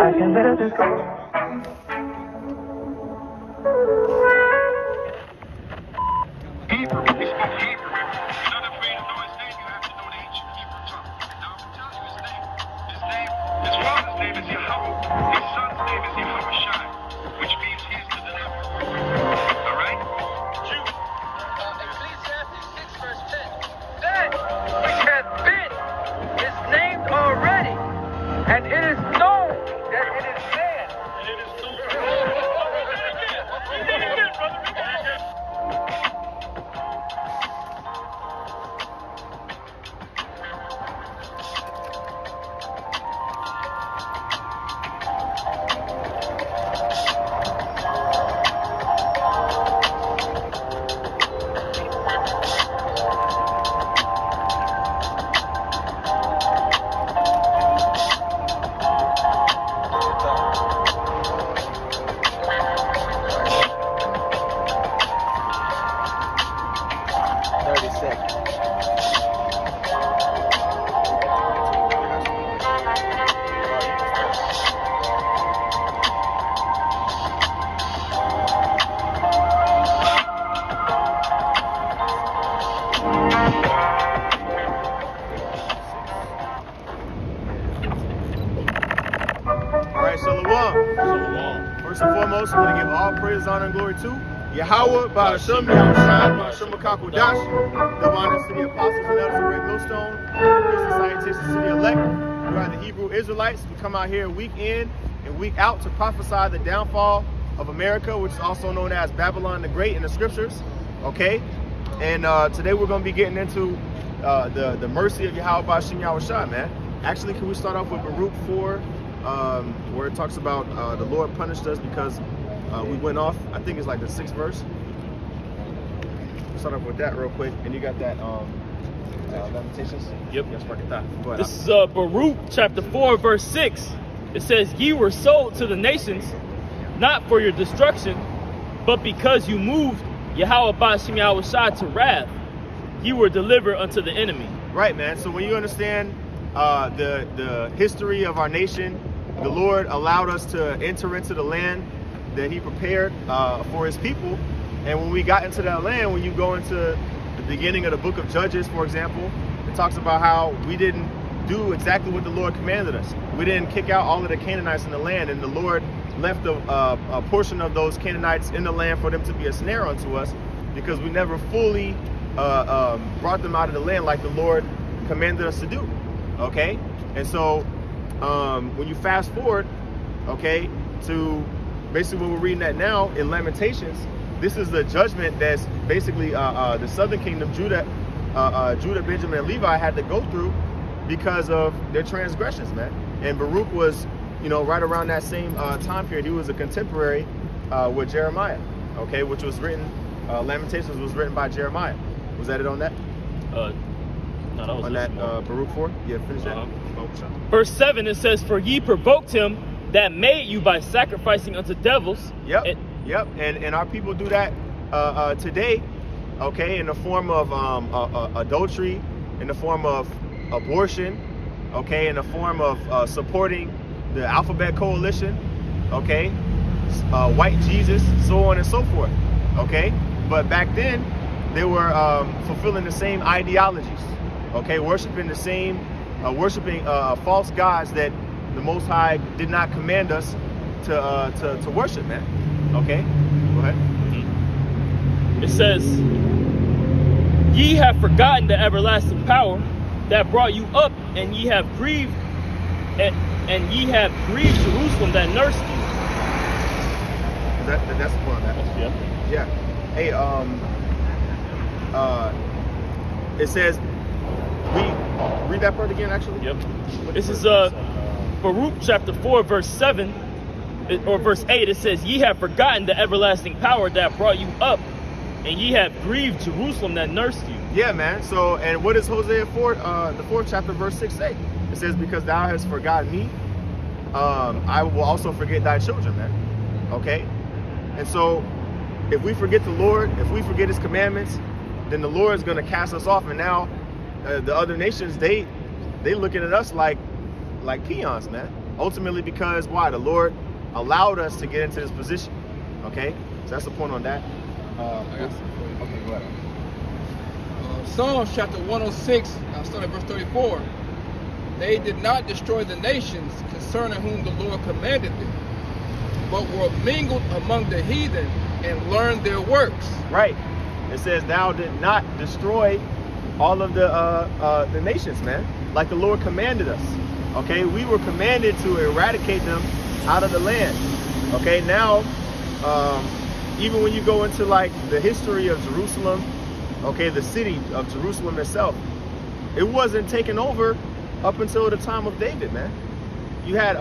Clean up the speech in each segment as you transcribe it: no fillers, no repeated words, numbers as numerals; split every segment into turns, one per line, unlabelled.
I can let this go.
Hebrew. They speak Hebrew. You're not afraid to know his name, you have to know the ancient Hebrew tongue. Now I'm gonna tell you his name. His father's name is Yahweh. His son's name is Yahushai, which means he is the deliverer. Alright? Jude.
Ecclesiastes 6 verse 10. That which has been is named already, and it is known that it is man.
It is known.
First and foremost, we want to give all praise, honor, and glory to Yahweh, Ba'ashem, Yahushai, Ba'ashem, Makakodash, the honors to the apostles and elders of Great Millstone, peace and salutations to the elect. We are the Hebrew Israelites. We come out here week in and week out to prophesy the downfall of America, which is also known as Babylon the Great in the scriptures. Okay? And today we're going to be getting into the mercy of Yahweh, Ba'ashem, Yahushai, man. Actually, can we start off with Baruch 4? Where it talks about the Lord punished us because we went off. I think it's like the 6th verse. Start off with that real quick, and you got that Lamentations.
Yep.
Yes, mark it that. Go ahead.
This is Baruch chapter 4 verse 6. It says, "Ye were sold to the nations, not for your destruction, but because you moved Yahweh Ba'ashem Yahushai to wrath, ye were delivered unto the enemy."
Right, man. So when you understand the history of our nation, the Lord allowed us to enter into the land that he prepared for his people. And when we got into that land, when you go into the beginning of the book of Judges, for example, it talks about how we didn't do exactly what the Lord commanded us. We didn't kick out all of the Canaanites in the land, and the Lord left a portion of those Canaanites in the land for them to be a snare unto us, because we never fully brought them out of the land like the Lord commanded us to do. Okay? And so when you fast forward, okay, to basically what we're reading at now in Lamentations, this is the judgment that's basically the southern kingdom, Judah, Benjamin, and Levi had to go through because of their transgressions, man. And Baruch was, right around that same time period. He was a contemporary with Jeremiah, okay, which was written, Lamentations was written by Jeremiah. Was that it on that?
No, that was
on that Baruch 4? Yeah, finish that.
Verse 7, it says, "For ye provoked him that made you by sacrificing unto devils."
Yep. And our people do that today, okay, in the form of adultery, in the form of abortion, okay, in the form of supporting the Alphabet Coalition, okay, white Jesus, so on and so forth, okay. But back then, they were fulfilling the same ideologies, okay, worshiping the same, worshiping false gods that the Most High did not command us to worship, man. Okay, go ahead.
It says, "Ye have forgotten the everlasting power that brought you up, and ye have grieved, and ye have grieved Jerusalem that nursed you."
That's the point of that. Yeah. Hey, it says, read that part again, actually.
Yep. This is Baruch chapter 4 verse 7 or verse 8. It says, "Ye have forgotten the everlasting power that brought you up, and ye have grieved Jerusalem that nursed you."
Yeah, man. So, and what does Hosea 4, the 4th chapter, verse 6 say? It says, "Because thou hast forgotten me, I will also forget thy children," man. Okay? And so, if we forget the Lord, if we forget his commandments, then the Lord is going to cast us off. And now the other nations, they looking at us like peons, man. ultimately because why? The Lord allowed us to get into this position. Okay, so that's the point on that. Okay, go ahead.
Psalms chapter 106, starting at verse 34. They did not destroy the nations concerning whom the Lord commanded them, but were mingled among the heathen and learned their works.
Right. It says, thou did not destroy all of the nations, man, like the Lord commanded us. Okay, we were commanded to eradicate them out of the land. Okay, now, even when you go into like the history of Jerusalem, okay, the city of Jerusalem itself, it wasn't taken over up until the time of David, man. You had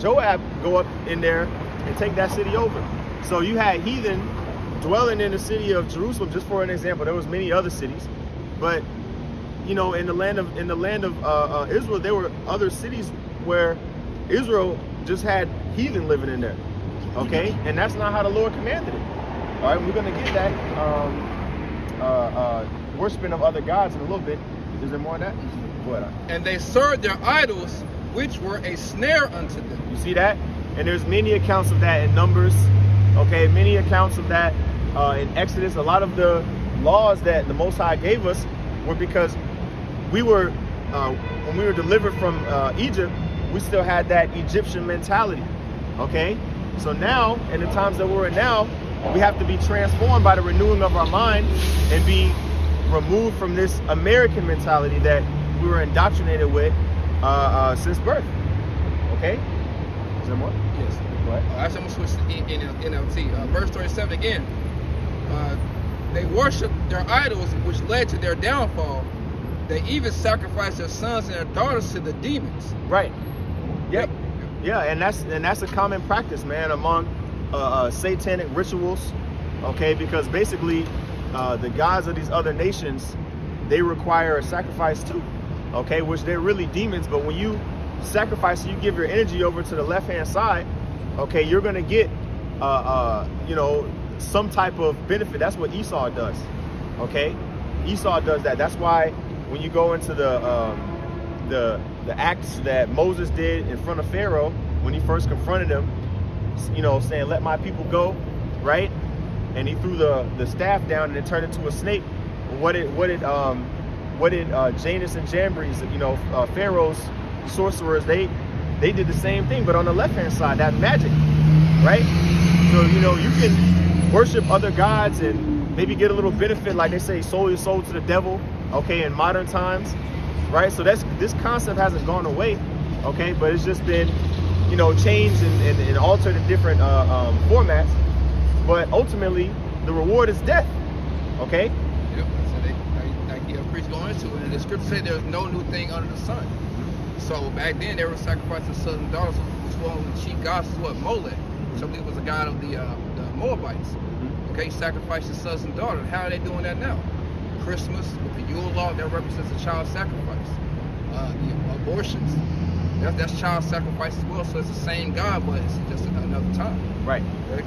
Joab go up in there and take that city over. So you had heathen dwelling in the city of Jerusalem, just for an example. There was many other cities, but you know, in the land of Israel, there were other cities where Israel just had heathen living in there. Okay, and that's not how the Lord commanded it. All right, we're gonna get that worshiping of other gods in a little bit. Is there more on that? Go ahead.
And they served their idols, which were a snare unto them.
You see that? And there's many accounts of that in Numbers. Okay, many accounts of that in Exodus. A lot of the laws that the Most High gave us were because we were, when we were delivered from Egypt, we still had that Egyptian mentality. Okay, so now, in the times that we're in now, we have to be transformed by the renewing of our mind and be removed from this American mentality that we were indoctrinated with since birth. Okay? Is there more?
Yes.
What?
Actually, I'm going to switch to NLT. Verse 37 again. They worshiped their idols, which led to their downfall. They even sacrificed their sons and their daughters to the demons.
Right. Yep. Yeah, and that's a common practice, man, among satanic rituals. Okay, because basically the gods of these other nations, they require a sacrifice too. Okay, which they're really demons, but when you sacrifice, you give your energy over to the left-hand side, okay, you're gonna get you know, some type of benefit. That's what Esau does. Okay, Esau does that. That's why when you go into the acts that Moses did in front of Pharaoh when he first confronted him, you know, saying, let my people go, right? And he threw the staff down and it turned into a snake. What did Janus and Jambres, you know, Pharaoh's sorcerers, they did the same thing, but on the left-hand side, that magic, right? So, you know, you can worship other gods and maybe get a little benefit, like they say, sold your soul to the devil, okay, in modern times, right? So this concept hasn't gone away, okay, but it's just been, you know, changed and altered in different formats. But ultimately, the reward is death, okay?
Yep. So they preach going into it, and the scripture say there's no new thing under the sun. So back then they were sacrificing sons and daughters, which one of the chief gods is what? Molech. So it was a god of the Moabites. Okay, sacrificing sons and daughters. How are they doing that now? Christmas with the Yule log, that represents a child sacrifice. The abortions, that's child sacrifice as well. So it's the same God, but it's just another time.
Right.
Okay?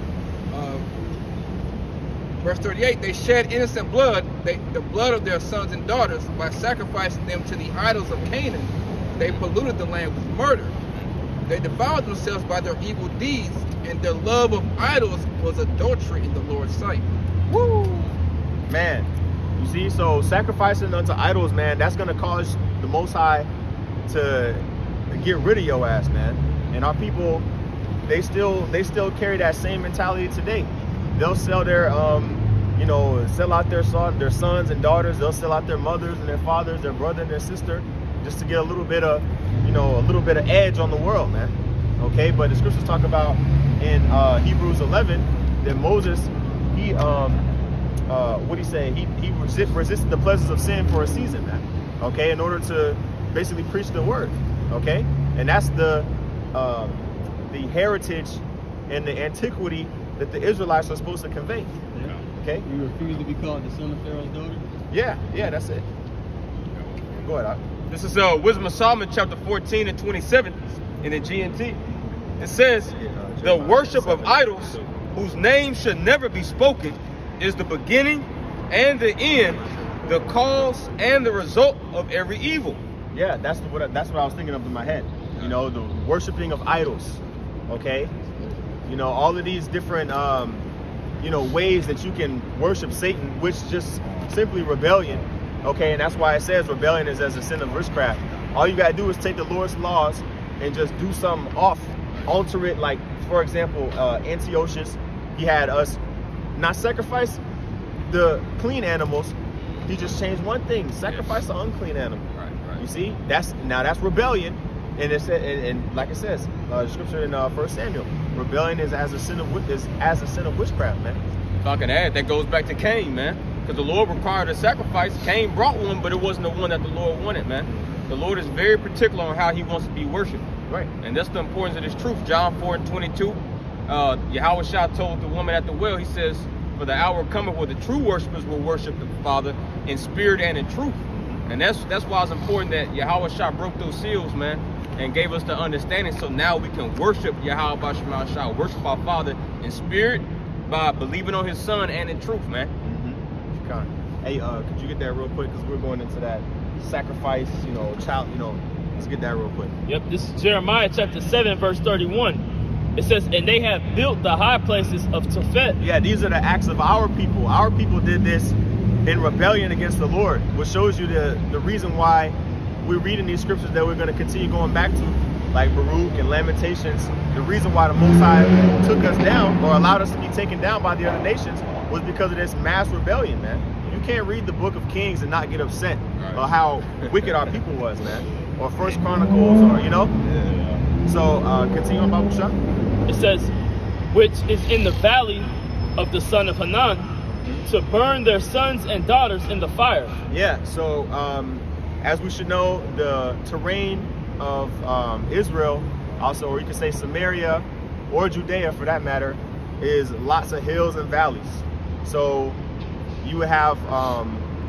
Verse 38, they shed innocent blood, the blood of their sons and daughters, by sacrificing them to the idols of Canaan. They polluted the land with murder. They defiled themselves by their evil deeds, and their love of idols was adultery in the Lord's sight.
Woo! Man, you see, so sacrificing unto idols, man, that's gonna cause the Most High to get rid of your ass, man. And our people, they still carry that same mentality today. They'll sell their you know, sell out their sons and daughters. They'll sell out their mothers and their fathers, their brother and their sister, just to get a little bit of, you know, a little bit of edge on the world, man. Okay, but the scriptures talk about in Hebrews 11 that Moses, he what do you say? He resisted the pleasures of sin for a season, man. Okay, in order to basically preach the word. Okay, and that's the heritage and the antiquity that the Israelites are supposed to convey.
Yeah.
Okay,
You refuse to be called the son of Pharaoh's daughter?
yeah, that's it. Go ahead, Ak.
This is Wisdom of Solomon, chapter 14 and 27 in the GNT. It says, the worship of idols, whose name should never be spoken, is the beginning and the end, the cause and the result of every evil.
Yeah, that's what I was thinking of in my head. You know, the worshiping of idols. Okay, you know, all of these different you know, ways that you can worship Satan, which just simply rebellion. Okay, and that's why it says rebellion is as a sin of witchcraft. All you gotta do is take the Lord's laws and just do something off, alter it. Like, for example, Antiochus, he had us not sacrifice the clean animals. He just changed one thing: sacrifice the unclean animal.
Right.
You see, that's rebellion, and it said, and like it says, the scripture in 1 Samuel, rebellion is as a sin of witchcraft, man.
If I can add, that goes back to Cain, man, because the Lord required a sacrifice. Cain brought one, but it wasn't the one that the Lord wanted, man. The Lord is very particular on how He wants to be worshipped.
Right.
And that's the importance of this truth. John 4:22, Yahweh told the woman at the well, He says, "For the hour cometh where the true worshipers will worship the Father in spirit and in truth." And that's why it's important that Yahweh broke those seals, man, and gave us the understanding, so now we can worship Yahweh B'Shem Shah, worship our Father in spirit by believing on His Son and in truth, man.
Hey, could you get that real quick? Because we're going into that sacrifice, you know, child, you know. Let's get that real quick.
Yep, this is Jeremiah chapter 7, verse 31. It says, "And they have built the high places of Tophet."
Yeah, these are the acts of our people. Our people did this in rebellion against the Lord, which shows you the reason why we're reading these scriptures that we're going to continue going back to, like Baruch and Lamentations. The reason why the Most High took us down, or allowed us to be taken down by the other nations, was because of this mass rebellion, man. You can't read the book of Kings and not get upset about how wicked our people was, man. Or First Chronicles, or, you know? So, continue on, Babu Shah.
It says, "Which is in the valley of the son of Hanan, to burn their sons and daughters in the fire."
Yeah, so as we should know, the terrain of Israel, also, or you could say Samaria, or Judea for that matter, is lots of hills and valleys. So you would have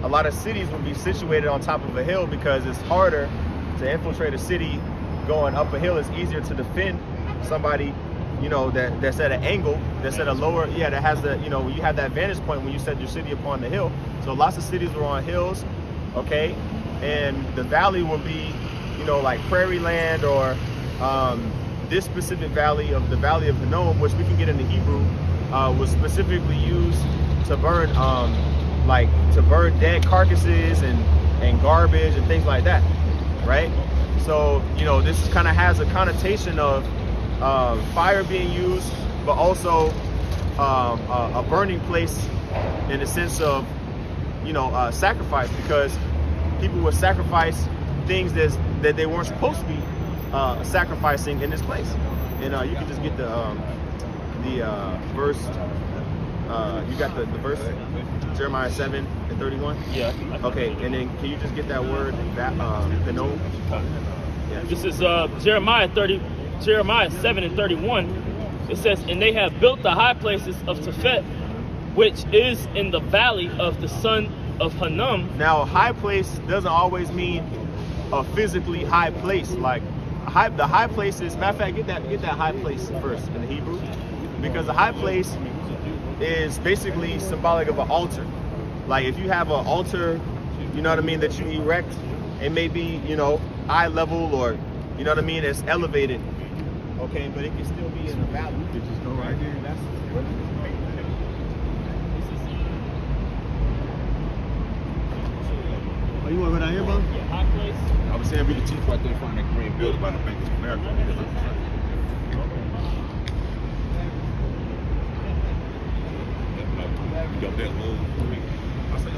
a lot of cities would be situated on top of a hill, because it's harder to infiltrate a city going up a hill. It's easier to defend somebody, you know, that's at an angle, that's at a lower, that has the, you know, you have that vantage point when you set your city upon the hill. So lots of cities were on hills, okay? And the valley will be, you know, like prairie land, or this specific valley of the Valley of Hinnom, which we can get into Hebrew, was specifically used to burn, like to burn dead carcasses and garbage and things like that, right? So, you know, this kind of has a connotation of fire being used, but also a burning place in the sense of, you know, sacrifice, because people would sacrifice things that they weren't supposed to be sacrificing in this place. And you can just get the verse. You got the verse, Jeremiah 7:31.
Yeah.
Okay, and then can you just get that word, the no? Yeah.
This is Jeremiah 7:31. It says, "And they have built the high places of Tophet, which is in the valley of the son of Hinnom."
Now, a high place doesn't always mean a physically high place. Like the high place is, matter of fact, get that high place first in the Hebrew, because the high place is basically symbolic of an altar. Like if you have an altar, you know what I mean, that you erect, it may be, you know, eye level, or, you know what I mean, it's elevated. Okay, but it can still be in the valley. You just go right there. That's
Oh, you want to go down here, bro?
Yeah, high place.
I was saying, read the teeth right there, find that green building by the Bank of America. You got that low. I say,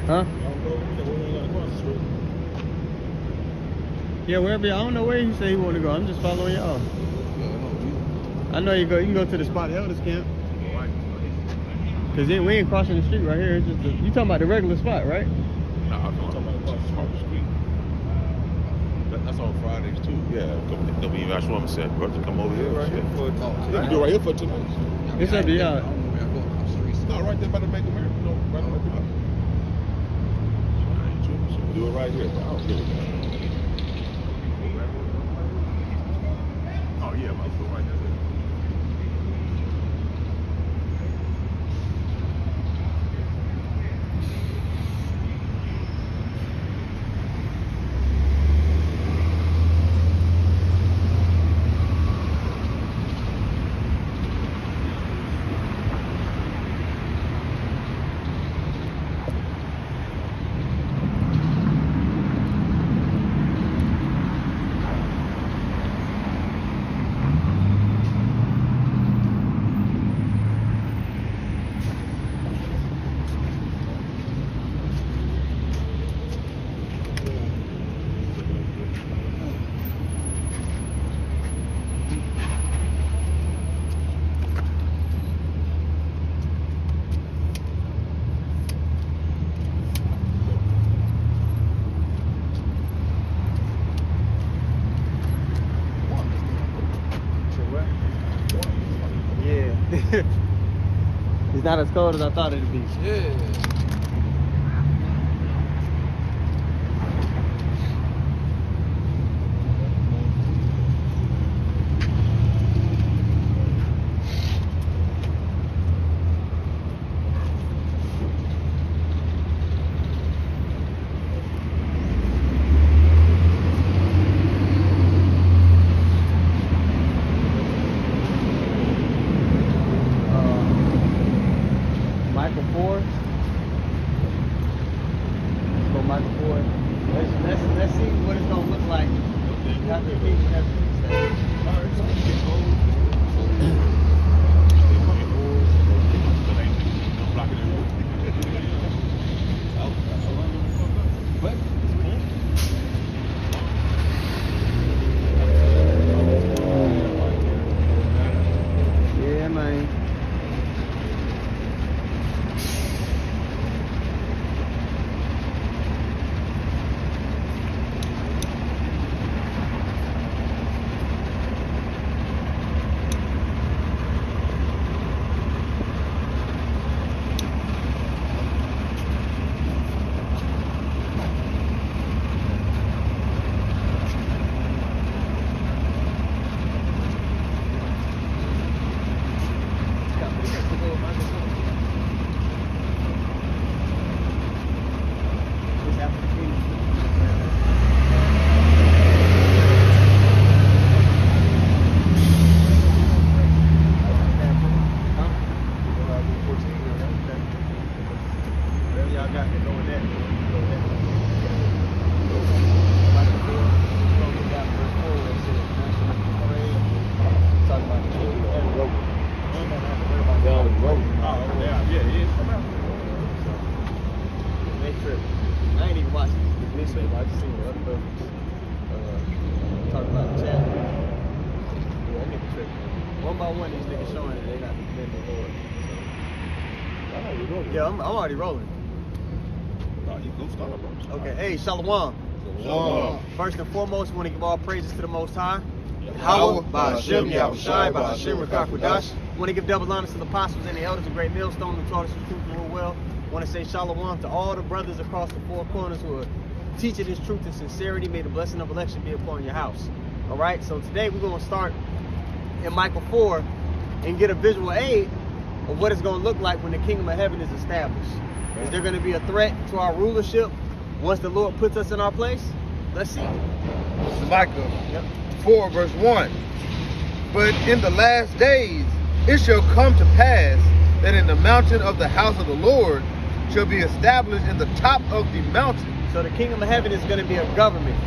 Huh? Yeah, wherever. I don't know where he said he want to go. I'm just following y'all. I know you go. You can go to the spot elders camp. Cause then we ain't crossing the street right here. It's just you talking about the regular spot, right?
No, I'm talking about across the street. That's on Fridays too. Yeah, don't be even woman said, brother, come over here.
Right here for
You can do it right here for 2 minutes.
It's up to y'all.
No, right there by the Make America. No, right on the block. So do it right here. I don't give a damn. Oh yeah, my foot right there.
It's not as cold as I thought it'd be.
Yeah.
Michael Ford. Let's go Michael Ford. Let's see what it's gonna look like after the people have yeah, man. I ain't even watched this week, but I just seen the other brothers talking about the chat. Yeah, that nigga tripping. One by one, these niggas showing that they not defending the Lord. Yeah, I'm already rolling. Okay, hey, Shalom. First and foremost, we want to give all praises to the Most High. Yahweh, Ba'ashem, Yahushai, Ba'ashem, Rakakwadash. Want to give double honors to the apostles and the elders of Great Millstone who taught us the truth and rule well. Want to say shalom to all the brothers across the four corners who are teaching this truth in sincerity. May the blessing of election be upon your house. All right, so today we're going to start in Michael 4 and get a visual aid of what it's going to look like when the kingdom of heaven is established. Is there going to be a threat to our rulership once the Lord puts us in our place? Let's see.
It's Micah 4 verse 1. But in the last days it shall come to pass that in the mountain of the house of the Lord shall be established in the top of the mountain.
So the kingdom of heaven is going to be a government.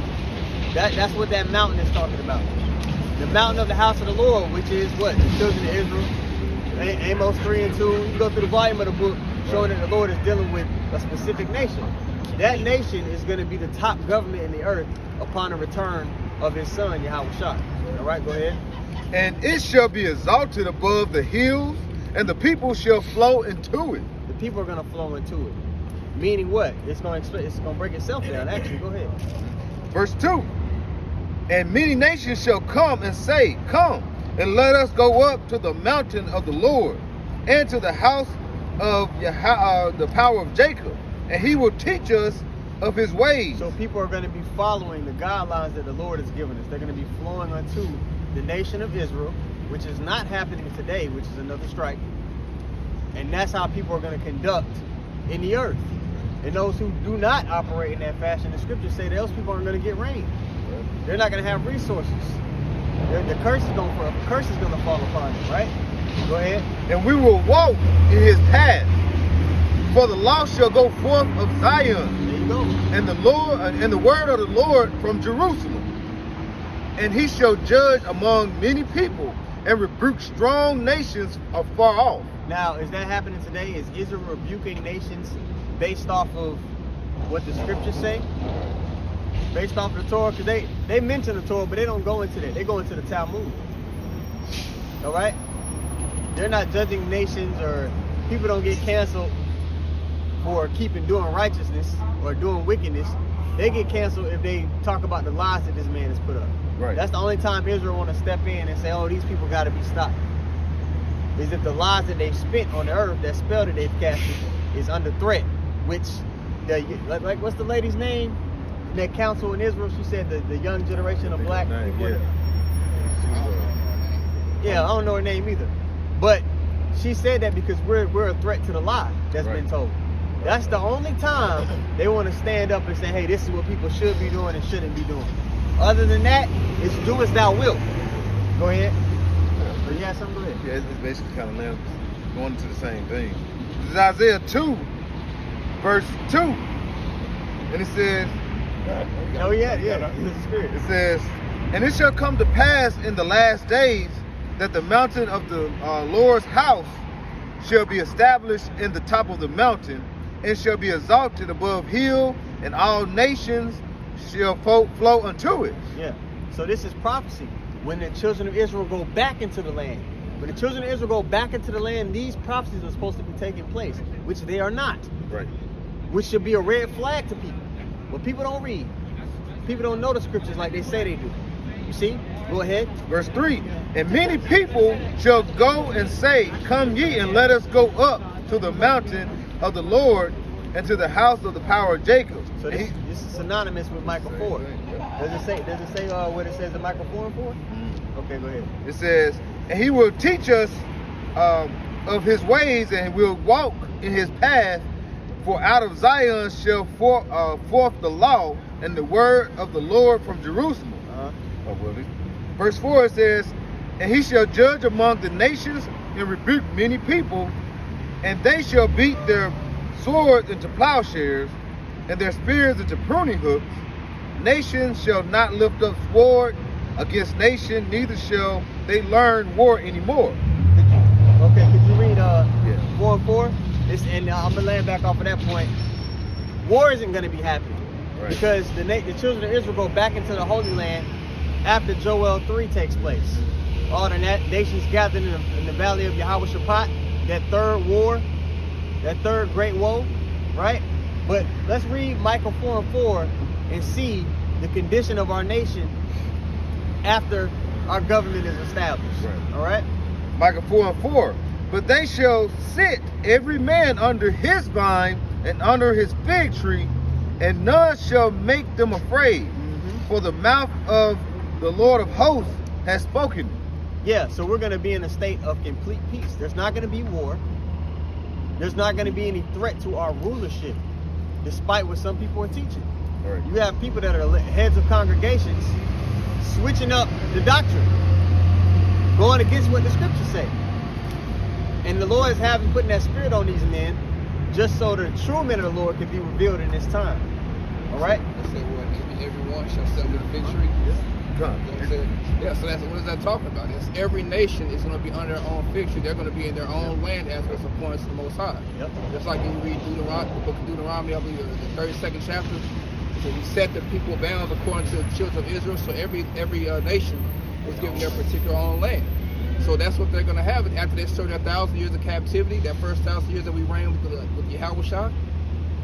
That's what that mountain is talking about. The mountain of the house of the Lord, which is what? The children of Israel. Amos 3 and 2. You go through the volume of the book showing that the Lord is dealing with a specific nation. That nation is going to be the top government in the earth upon the return of his son, Yahweh Shai. All right, go ahead.
And it shall be exalted above the hills, and the people shall flow into it.
The people are going to flow into it. Meaning what? It's going to break itself down. Actually, go ahead.
Verse 2. And many nations shall come and say, Come, and let us go up to the mountain of the Lord, and to the house of the power of Jacob, and he will teach us of his ways.
So people are going to be following the guidelines that the Lord has given us. They're going to be flowing unto the nation of Israel, which is not happening today, which is another strike. And that's how people are going to conduct in the earth. And those who do not operate in that fashion, the scriptures say those people aren't going to get rain. They're not going to have resources. The curse is going to fall upon them, right? Go ahead.
And we will walk in his path, for the law shall go forth of Zion.
There you go.
And the Lord and the word of the Lord from Jerusalem. And he shall judge among many people, and rebuke strong nations afar off.
Now, is that happening today? Is Israel rebuking nations based off of what the scriptures say? Based off of the Torah? Because they mention the Torah, but they don't go into that. They go into the Talmud. All right? They're not judging nations, or people don't get canceled for doing righteousness or doing wickedness. They get canceled if they talk about the lies that this man has put up.
Right.
That's the only time Israel want to step in and say, oh, these people got to be stopped. Is if the lies that they've spent on the earth, that spell that they've casted, is under threat. Which, like what's the lady's name? In that council in Israel, she said the young generation of black people. Yeah, I don't know her name either. But she said that because we're a threat to the lie that's been told. That's the only time they want to stand up and say, hey, this is what people should be doing and shouldn't be doing. Other than that, it's do as thou wilt. Go ahead. Or you have something? Go ahead.
Yeah, it's basically kind of now going into the same thing. This is Isaiah 2, verse 2. And it says,
Oh, yeah. It's the Spirit.
It says, and it shall come to pass in the last days that the mountain of the Lord's house shall be established in the top of the mountain, and shall be exalted above hill, and all nations shall flow unto it.
Yeah. So this is prophecy. When the children of Israel go back into the land, when the children of Israel go back into the land, these prophecies are supposed to be taking place, which they are not.
Right.
Which should be a red flag to people. But people don't read. People don't know the scriptures like they say they do. You see? Go ahead.
Verse 3. And many people shall go and say, Come ye, and let us go up to the mountain of the Lord, and to the house of the power of Jacob.
So this is synonymous with Michael 4. Does it say what it says in Michael 4 and 4? Okay, go ahead.
It says, and he will teach us of his ways, and will walk in his path. For out of Zion shall forth the law and the word of the Lord from Jerusalem. Verse 4 it says, and he shall judge among the nations and rebuke many people, and they shall beat their swords into plowshares, and their spears into pruning hooks. Nation shall not lift up sword against nation, neither shall they learn war anymore.
Okay, could you read 4 and 4? And I'm gonna land back off of that point. War isn't gonna be happening, because the children of Israel go back into the Holy Land after Joel 3 takes place. All the nations gathered in the valley of Yahweh Shaphat, that third war, that third great woe, right? But let's read Micah 4 and 4 and see the condition of our nation after our government is established. All right?
Micah 4 and 4. But they shall sit every man under his vine and under his fig tree, and none shall make them afraid. For the mouth of the Lord of hosts has spoken.
Yeah, so we're going to be in a state of complete peace. There's not going to be war. There's not going to be any threat to our rulership, despite what some people are teaching. You have people that are heads of congregations switching up the doctrine, going against what the scriptures say. And the Lord is putting that spirit on these men, just so the true men of the Lord can be revealed in this time. All right?
I said, well, everyone shall sit under the fig tree.
Come.
You know what I'm saying? Yeah, so that's what is that talking about? It's every nation is going to be under their own fig tree. They're going to be in their own land as what's appointed to the Most High.
Yep.
Just like when you read Deuteronomy, the book of Deuteronomy, I believe the 32nd chapter. So he set the people bounds according to the children of Israel. So every nation was given their particular own land. So that's what they're going to have after they served 1,000 years of captivity. That first 1,000 years that we reigned with Yahushua,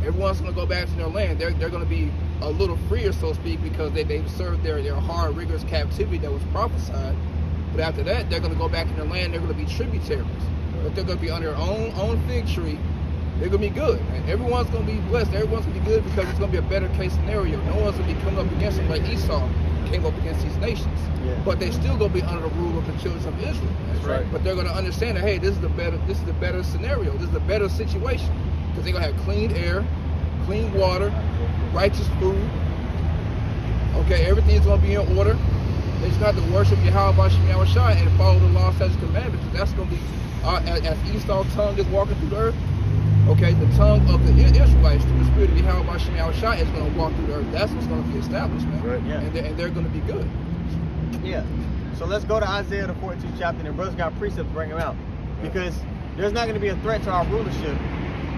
everyone's going to go back to their land. They're going to be a little freer, so to speak, because they've served their hard, rigorous captivity that was prophesied. But after that, they're going to go back in their land. They're going to be tributaries, but they're going to be under their own fig tree. They're going to be good. And everyone's going to be blessed. Everyone's going to be good because it's going to be a better case scenario. No one's going to be coming up against them like Esau came up against these nations.
Yeah.
But they still going to be under the rule of the children of Israel.
That's right.
But they're going to understand that, hey, this is the better scenario. This is the better situation because they're going to have clean air, clean water, righteous food. Okay, everything's going to be in order. They just have to worship Yahweh Shai and follow the law, statutes, commandments. That's going to be, as Esau's tongue is walking through the earth, okay, the tongue of the Israelites through the spirit of Yahweh Shai is going to walk through the earth. That's what's going to be established, man.
Right.
Yeah.
And they're going to be good.
Yeah. So let's go to Isaiah the 14th chapter, and brothers got precepts to bring them out. Because there's not going to be a threat to our rulership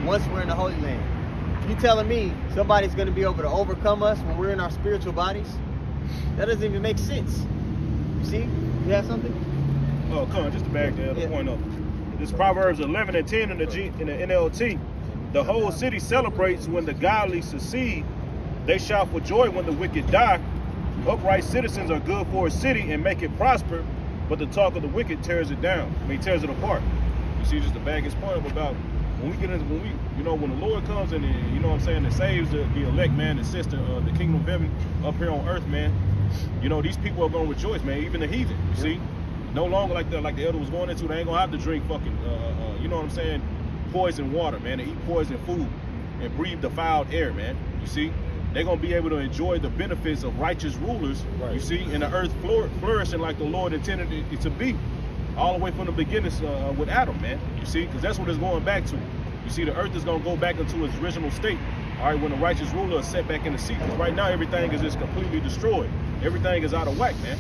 once we're in the Holy Land. You telling me somebody's going to be able to overcome us when we're in our spiritual bodies? That doesn't even make sense. You see? You have something?
Oh, come on, just to back the other point up. This Proverbs 11 and 10 in the NLT. The whole city celebrates when the godly succeed. They shout for joy when the wicked die. Upright citizens are good for a city and make it prosper, but the talk of the wicked tears it down. Tears it apart. You see, just to bag his point up about when the Lord comes and and saves the elect, man, and sets the kingdom of heaven up here on earth, man. These people are gonna rejoice, man. Even the heathen, you see, no longer like the elder was going into. They ain't gonna have to drink fucking, poison water, man. They eat poison food and breathe defiled air, man. You see, they're gonna be able to enjoy the benefits of righteous rulers. Right. You see, and the earth flourishing like the Lord intended it to be, all the way from the beginnings with Adam, man. You see, because that's what it's going back to. You see, the earth is going to go back into its original state, all right, when the righteous ruler is set back in the seat. Because right now, everything is just completely destroyed. Everything is out of whack, man.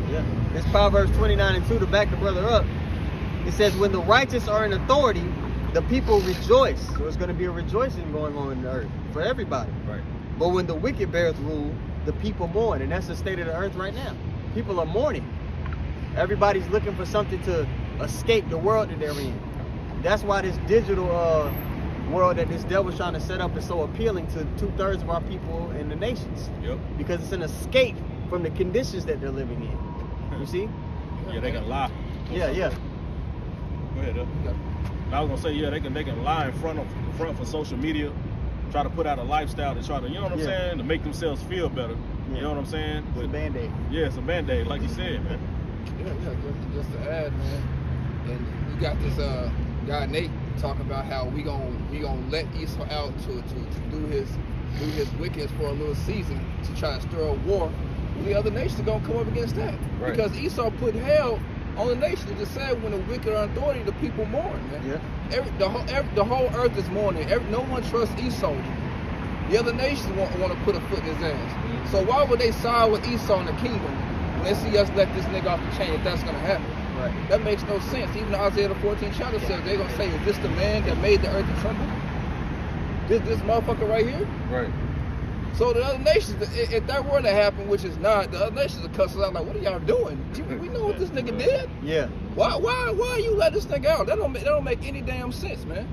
Yeah. It's Proverbs 29 and 2 to back the brother up. It says, when the righteous are in authority, the people rejoice. So there's going to be a rejoicing going on in the earth for everybody.
Right.
But when the wicked bears rule, the people mourn. And that's the state of the earth right now. People are mourning. Everybody's looking for something to escape the world that they're in. That's why this digital world that this devil's trying to set up is so appealing to 2/3 of our people in the nations.
Yep.
Because it's an escape from the conditions that they're living in. You see?
Yeah, they can lie.
Yeah.
Go ahead, I was gonna say, yeah, they can lie in front for social media, try to put out a lifestyle to try to, saying, to make themselves feel better.
Yeah.
You know what I'm saying?
It's a Band-Aid.
Yeah, it's a Band-Aid, like you said, man.
Yeah, just to add, man. And we got this guy Nate talking about how we gonna let Esau out to do his wickedness for a little season to try to stir up war. The other nations are gonna come up against that.
Right.
Because Esau put hell on the nation. It just said when the wicked are in authority, the people mourn, man.
Yeah.
The whole earth is mourning. No one trusts Esau. The other nations want to put a foot in his ass. So why would they side with Esau in the kingdom when they see us let this nigga off the chain if that's gonna happen?
Right.
That makes no sense. Even Isaiah the 14th chapter says they're gonna say, is this the man that made the earth to tremble? This motherfucker right here?
Right.
So the other nations, if that were to happen, which is not, the other nations will cuss us out like, what are y'all doing? We know what this nigga did.
Yeah.
Why you let this nigga out? That don't make any damn sense, man.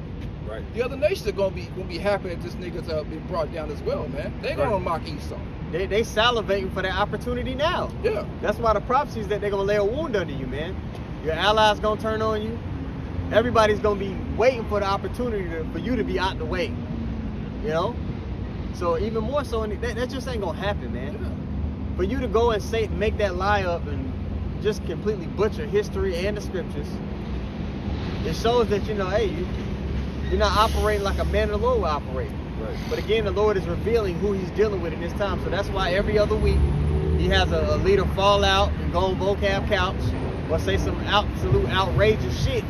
Right.
The other nations are gonna be happy that this nigga's being brought down as well, man. They gonna mock Esau.
They salivating for that opportunity now.
Yeah.
That's why the prophecy is that they're gonna lay a wound under you, man. Your allies gonna turn on you. Everybody's gonna be waiting for the opportunity for you to be out the way. You know? So even more so, that just ain't gonna happen, man. Yeah. For you to go and make that lie up and just completely butcher history and the scriptures, it shows that, hey, you're not operating like a man of the Lord will operate.
Right.
But again, the Lord is revealing who he's dealing with in this time. So that's why every other week he has a leader fall out and go on vocab couch or say some absolute outrageous shit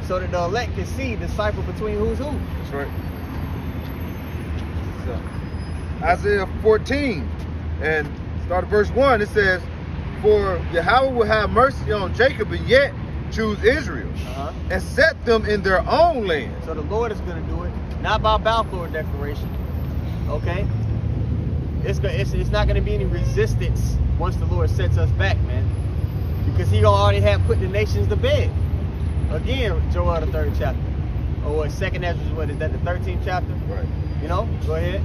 so that the elect can see, decipher between who's who.
That's right.
Isaiah 14 and start at verse 1, it says, for Yahweh will have mercy on Jacob and yet choose Israel and set them in their own land.
So the Lord is going to do it, not by Balfour Declaration, okay? It's not going to be any resistance once the Lord sets us back, man, because he already had put the nations to bed. Again, Joel the 3rd chapter, or what, 2nd Ezra, what is that, the 13th chapter?
Right.
You know, go ahead.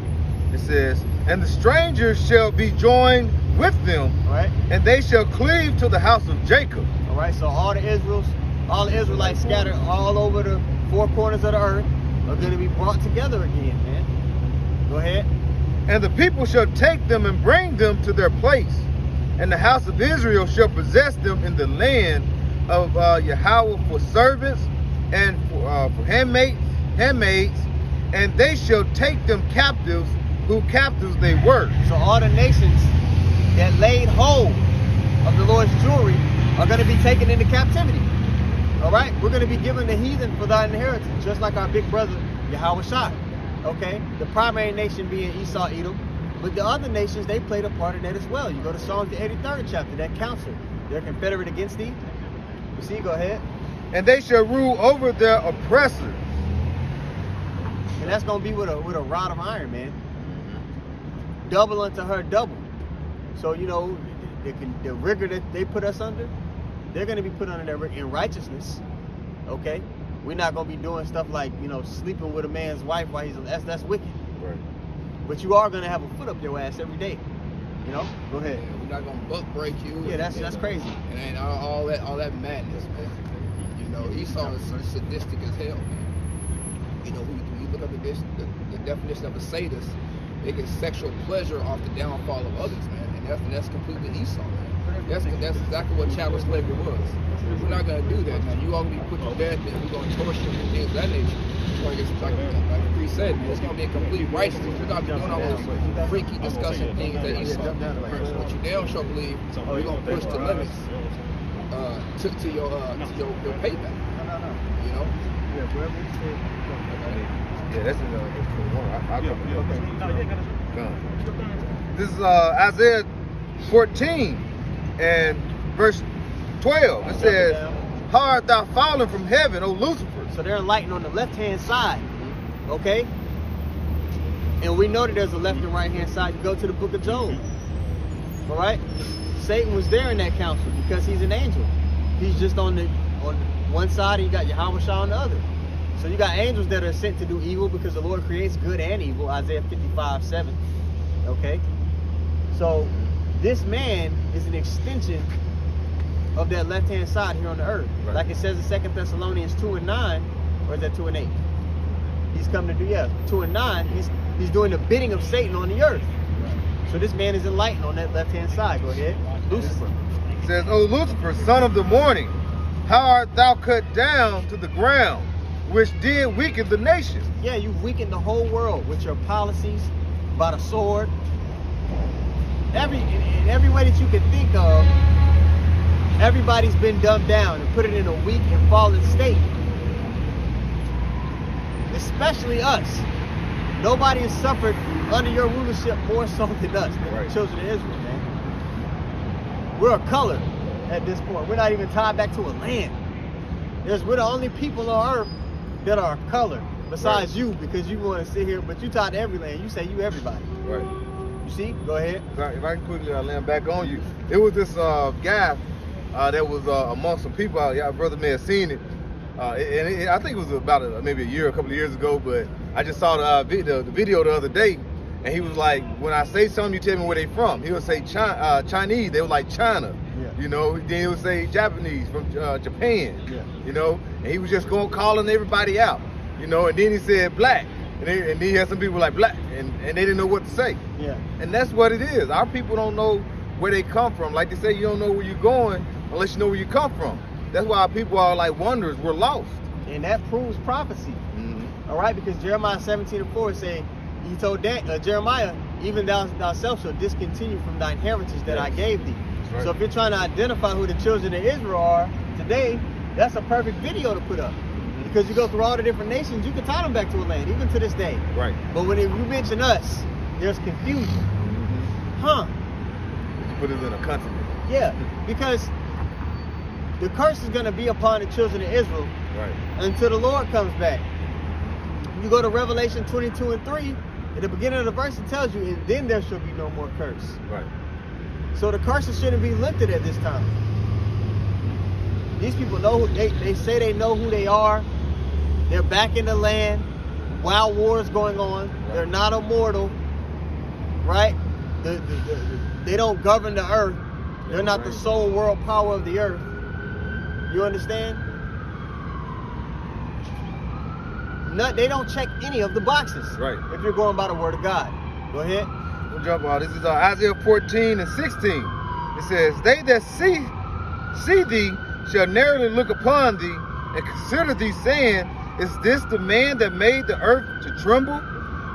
It says, and the strangers shall be joined with them,
All right.
and they shall cleave to the house of Jacob.
All right, so all the Israelites scattered all over the 4 corners of the earth are going to be brought together again, man. Go ahead.
And the people shall take them and bring them to their place, and the house of Israel shall possess them in the land of Yahweh for servants and for handmaids, and they shall take them captives, who captives they were.
So all the nations that laid hold of the Lord's jewelry are going to be taken into captivity. All right, we're going to be given the heathen for thy inheritance, just like our big brother Yahweh Shai. Okay, the primary nation being Esau, Edom, but the other nations, they played a part in that as well. You go to Psalms the 83rd chapter, that council, they're confederate against thee. You see, go ahead.
And they shall rule over their oppressors.
And that's going to be with a rod of iron, man. Double unto her double. So, you know, the rigor that they put us under, they're going to be put under that rigor in righteousness. Okay? We're not going to be doing stuff like, you know, sleeping with a man's wife while he's, that's wicked.
Right.
But you are going to have a foot up your ass every day. You know? Go ahead.
Yeah, we're not gonna buck break you.
Yeah, that's crazy.
And all that madness, man. You know, Esau is sadistic as hell, man. You know, when you look up the definition of a sadist, they get sexual pleasure off the downfall of others, man. And that's completely Esau, man. That's exactly what chattel slavery was. We're not gonna do that, man. You all gonna be put to bed, man. We're gonna torture you and things of that nature. We're gonna get like the priest said, man. It's gonna be a complete righteousness. We're not doing all those freaky, disgusting things that Esau. What you damn sure believe, we're gonna push the limits to your payback. You know?
Yeah, that's in This is Isaiah 14 and verse 12. It says, how art thou fallen from heaven, O Lucifer?
So they're enlightened on the left-hand side. Okay? And we know that there's a left and right-hand side. You go to the book of Job. All right? Satan was there in that council because he's an angel. He's just on one side, and you got Yahweh Shai on the other. So you got angels that are sent to do evil because the Lord creates good and evil, Isaiah 55:7. Okay? So this man is an extension of that left-hand side here on the earth. Right. Like it says in 2 Thessalonians 2:9, or is that 2:8? He's come to do, 2:9, he's doing the bidding of Satan on the earth. Right. So this man is enlightened on that left-hand side. Go ahead. Lucifer.
It says, O Lucifer, son of the morning, how art thou cut down to the ground, which did weaken the nation?
Yeah, you've weakened the whole world with your policies, by the sword. In every way that you can think of, everybody's been dumbed down and put it in a weak and fallen state. Especially us. Nobody has suffered under your rulership more so than us, the children of Israel, man. We're a color at this point. We're not even tied back to a land. We're the only people on earth that are a color, besides you, because you want to sit here, but you tied to every land. You say you everybody.
Right.
You see? Go ahead.
If I can quickly land back on you. It was this guy that was amongst some people out. Y'all brother may have seen it. I think it was about maybe a couple of years ago, but I just saw the video the other day, and he was like, when I say something, you tell me where they from. He would say Chinese, they were like China. Yeah. You know, then he would say Japanese from Japan. Yeah. You know, and he was just calling everybody out. You know, and then he said black, and then he had some people like black, and they didn't know what to say. Yeah. And that's what it is. Our people don't know where they come from. Like they say, you don't know where you're going unless you know where you come from. That's why our people are like wanderers. We're lost. And that proves prophecy. Mm-hmm. All right, because Jeremiah 17:4 say, he told Jeremiah, even thou thyself shall discontinue from thine heritage that I gave thee. Right. So if you're trying to identify who the children of Israel are today, that's a perfect video to put up. Mm-hmm. Because you go through all the different nations, you can tie them back to a land, even to this day. Right. But when you mention us, there's confusion. Mm-hmm. Huh. put us in a continent.
Yeah, because the curse is going to be upon the children of Israel
Right.
until the Lord comes back. You go to Revelation 22 and 3, at the beginning of the verse it tells you, and then there shall be no more curse.
Right.
So the curses shouldn't be lifted at this time. These people know who they say they know who they are. They're back in the land. Wild wars going on.
Right.
They're not immortal. Right? They don't govern the earth. They're not the sole world power of the earth. You understand? They don't check any of the boxes.
Right.
If you're going by the word of God. Go ahead.
We'll jump on. This is Isaiah 14 and 16. It says, "They that see thee shall narrowly look upon thee and consider thee, saying, Is this the man that made the earth to tremble,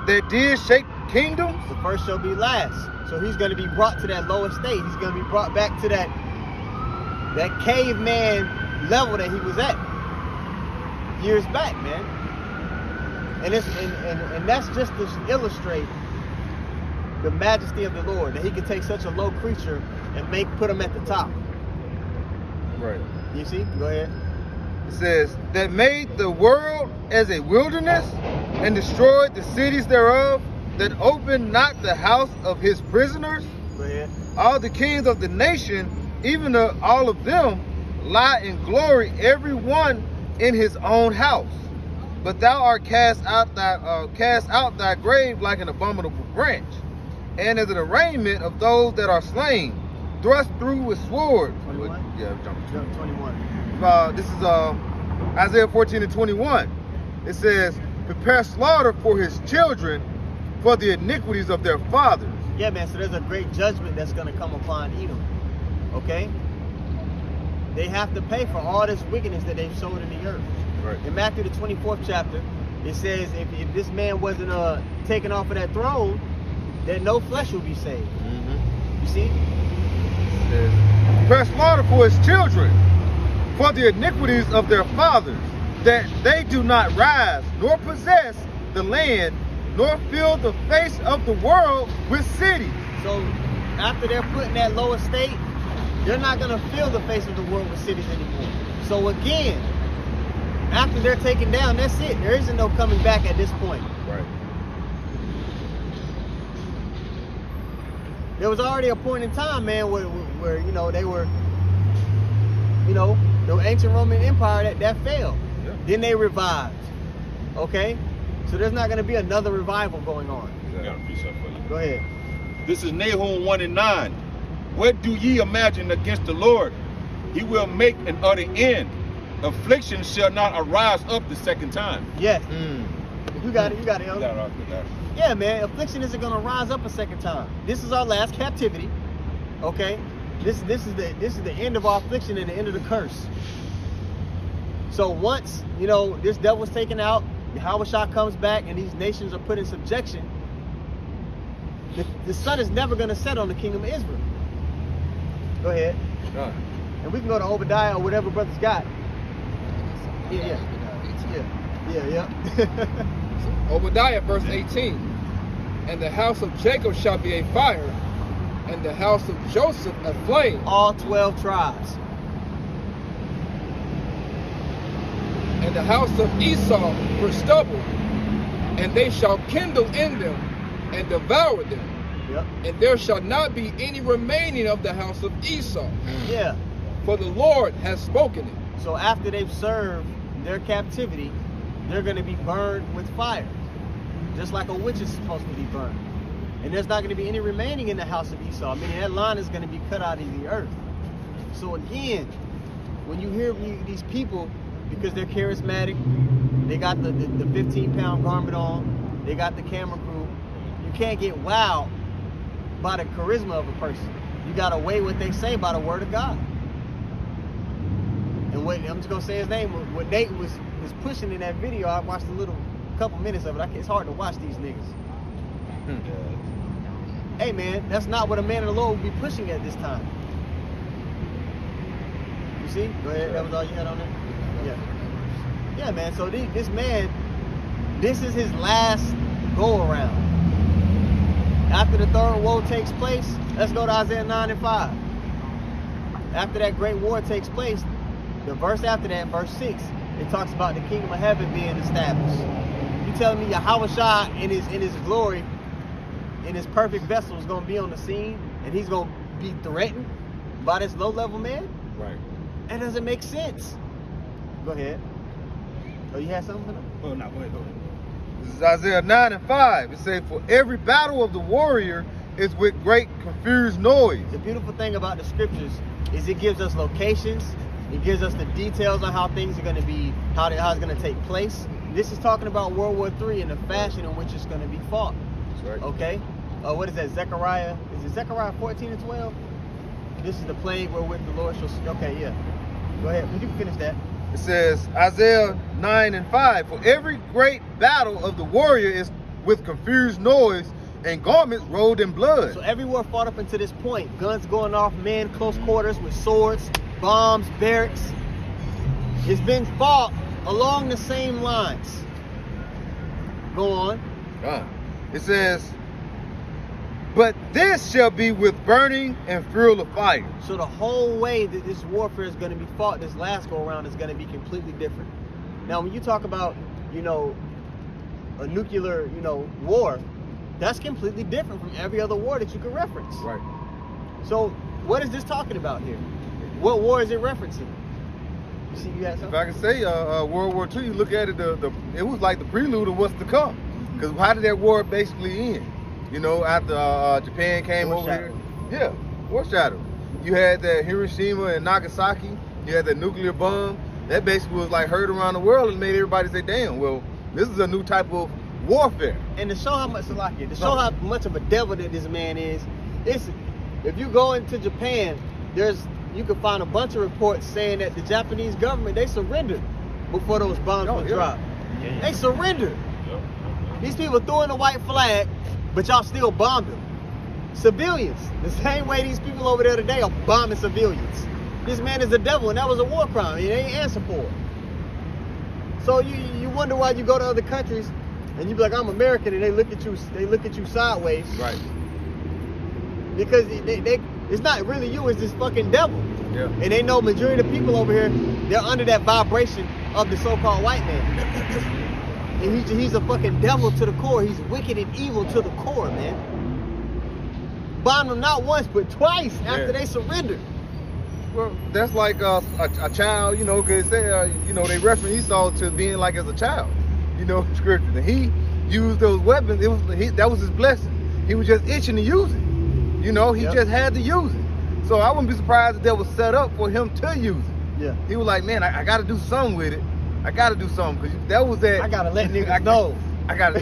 that did shake kingdoms?"
The first shall be last. So he's going to be brought to that lower state. He's going to be brought back to that caveman level that he was at years back, man. And that's just to illustrate the majesty of the Lord, that he can take such a low creature and put him at the top.
Right.
You see? Go ahead.
It says, "That made the world as a wilderness and destroyed the cities thereof, that opened not the house of his prisoners.
Go ahead.
All the kings of the nation, even all of them, lie in glory, every one in his own house. But thou art cast out thy grave like an abominable branch, and as an arraignment of those that are slain, thrust through with sword."
21?
Yeah, jump.
21.
This is Isaiah 14 and 21. It says, "Prepare slaughter for his children, for the iniquities of their fathers."
Yeah, man, so there's a great judgment that's going to come upon Edom. Okay? They have to pay for all this wickedness that they've sowed in the earth.
Right.
In Matthew the 24th chapter, it says if this man wasn't taken off of that throne, then no flesh will be saved.
Mm-hmm.
You see?
It says, "Prepare slaughter for his children, for the iniquities of their fathers, that they do not rise, nor possess the land, nor fill the face of the world with cities."
So after they're put in that lower state, they're not going to fill the face of the world with cities anymore. So again, after they're taken down, that's it. There isn't no coming back at this point.
Right.
There was already a point in time, man, where you know, they were, the ancient Roman Empire that failed.
Yeah.
Then they revived. Okay? So there's not going to be another revival going on.
I got a precept for you.
Go ahead.
This is Nahum 1 and 9. "What do ye imagine against the Lord? He will make an utter end. Affliction shall not arise up the second time."
Yes.
Mm.
You got it, Elder.
Got it off the bat.
Yeah, man, affliction isn't going to rise up a second time. This is our last captivity. Okay? This is the end of our affliction and the end of the curse. So once, this devil's taken out, Yahushua comes back and these nations are put in subjection, the sun is never going to set on the kingdom of Israel. Go ahead.
Done.
And we can go to Obadiah or whatever brothers got. Yeah.
Obadiah verse 18. "And the house of Jacob shall be a fire, and the house of Joseph a flame.
All 12 tribes.
And the house of Esau for stubble, and they shall kindle in them and devour them.
Yep.
And there shall not be any remaining of the house of Esau,
Yeah.
for the Lord has spoken it."
So after they've served their captivity, they're going to be burned with fire, just like a witch is supposed to be burned. And there's not going to be any remaining in the house of Esau, meaning that line is going to be cut out of the earth. So again, when you hear these people, because they're charismatic, they got the 15-pound garment on, they got the camera crew, you can't get wowed by the charisma of a person. You got to weigh what they say by the word of God. And I'm just gonna say his name. What Nate was pushing in that video, I watched a couple minutes of it. It's hard to watch these niggas. Hey man, that's not what a man of the Lord would be pushing at this time. You see? Go ahead. That was all you had on there? Yeah, man. So this man, this is his last go around. After the third woe takes place, Let's go to Isaiah 9 and 5. After that great war takes place, the verse after that, verse 6, it talks about the kingdom of heaven being established. You telling me Yahweh Shai in his glory, in his perfect vessel is going to be on the scene, and he's going to be threatened by this low-level man?
Right.
That doesn't make sense. Go ahead. Oh, you had something?
Oh, no, go ahead.
This is Isaiah 9 and 5. It says, for every battle of the warrior is with great confused noise.
The beautiful thing about the scriptures is it gives us locations. It gives us the details on how things are going to be, how it's going to take place. This is talking about World War III and the fashion in which it's going to be fought.
That's right.
Okay? What is that? Zechariah? Is it Zechariah 14 and 12? This is the plague wherewith the Lord shall... Okay, yeah. Go ahead. You can finish that.
It says, Isaiah 9 and 5, for every great battle of the warrior is with confused noise and garments rolled in blood.
So every war fought up until this point. Guns going off, men close quarters with swords, bombs, barracks. It's been fought along the same lines. Go on.
It says, but this shall be with burning and fuel of fire.
So the whole way that this warfare is going to be fought, this last go around, is going to be completely different. Now, when you talk about, a nuclear, war, that's completely different from every other war that you can reference.
Right.
So what is this talking about here? What war is it referencing? You see, you had
If
something?
I can say World War II, you look at it, it was like the prelude of what's to come. Because how did that war basically end? After Japan came over here. Yeah, foreshadow. You had that Hiroshima and Nagasaki. You had that nuclear bomb. That basically was like heard around the world and made everybody say, damn, well, this is a new type of warfare.
And to show how much how much of a devil that this man is, if you go into Japan, you can find a bunch of reports saying that the Japanese government, they surrendered before those bombs were dropped.
Yeah.
They surrendered. These people threw in the white flag, but y'all still bombed them. Civilians, the same way these people over there today are bombing civilians. This man is a devil, and that was a war crime. He ain't answer for it. So you wonder why you go to other countries and you be like, I'm American, and they look at you sideways.
Right.
Because it's not really you, it's this fucking devil.
Yeah.
And they know majority of the people over here, they're under that vibration of the so-called white man. And he's a fucking devil to the core. He's wicked and evil to the core, man. Bombed them not once, but twice after they surrendered.
Well, that's like a child, because they reference Esau to being like as a child, scripture. And he used those weapons. That was his blessing. He was just itching to use it. He just had to use it. So I wouldn't be surprised if that was set up for him to use it.
Yeah.
He was like, man, I got to do something with it. I got to do something because that was that.
I gotta let niggas know.
I got to,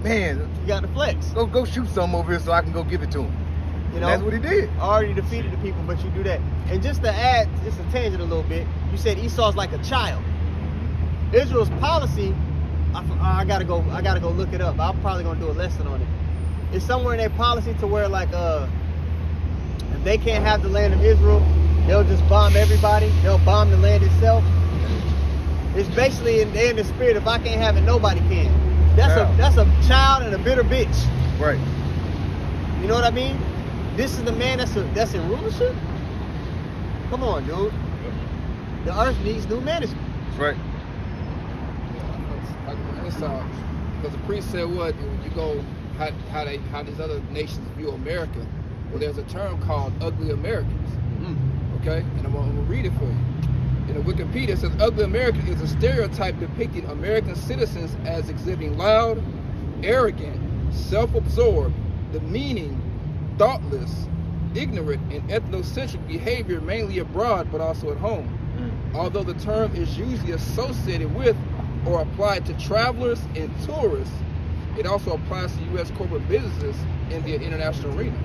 man.
You got to flex.
Go shoot something over here so I can go give it to him. That's what he did.
Already defeated the people, but you do that. And just to add, just a tangent a little bit, you said Esau's like a child. Israel's policy, I gotta go look it up. I'm probably gonna do a lesson on it. It's somewhere in their policy to where like if they can't have the land of Israel, they'll just bomb everybody. They'll bomb the land itself. It's basically in the spirit, if I can't have it, nobody can. That's a child and a bitter bitch.
Right.
You know what I mean? This is the man that's in rulership? Come on, dude. The earth needs new management.
That's right.
Because the priest said what? When you go, how these other nations view America, well, there's a term called ugly Americans. Okay? And I'm going to read it for you. In the Wikipedia, it says, ugly American is a stereotype depicting American citizens as exhibiting loud, arrogant, self-absorbed, demeaning, thoughtless, ignorant, and ethnocentric behavior mainly abroad but also at home. Although the term is usually associated with or applied to travelers and tourists, it also applies to U.S. corporate businesses in the international arena.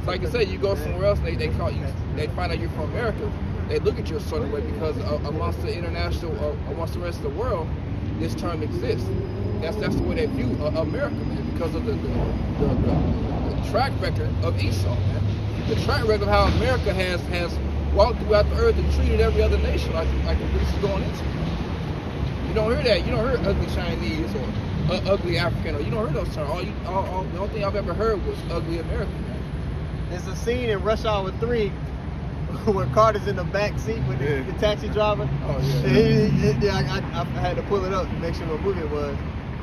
So like I say, you go somewhere else, and they call you, they find out you're from America, they look at you a certain way because amongst the international, amongst the rest of the world, this term exists. That's the way they view America, man, because of the track record of Esau, man. The track record of how America has walked throughout the earth and treated every other nation like the Greece is going into. You don't hear that. You don't hear ugly Chinese or ugly African, or you don't hear those terms. The only thing I've ever heard was ugly American, man.
There's a scene in Rush Hour 3 where Carter's in the back seat with the taxi driver.
Oh yeah.
And I had to pull it up to make sure what movie it was.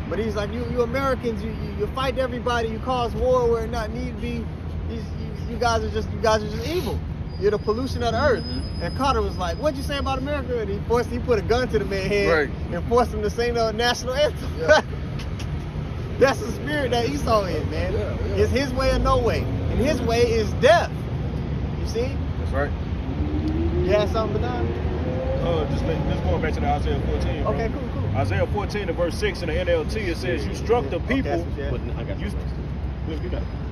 But he's like, you Americans, you fight everybody, you cause war where it not need be. You guys are just evil. You're the pollution of the earth. And Carter was like, what'd you say about America? And he put a gun to the man's head and forced him to sing the national anthem. Yeah. That's the spirit that Esau is, man. It's his way or no way. And his way is death. You see?
That's right.
You had something, Bernard?
Just going back to the Isaiah 14. Bro.
Okay, cool.
Isaiah 14 and verse 6 in the NLT, it says, you struck the people.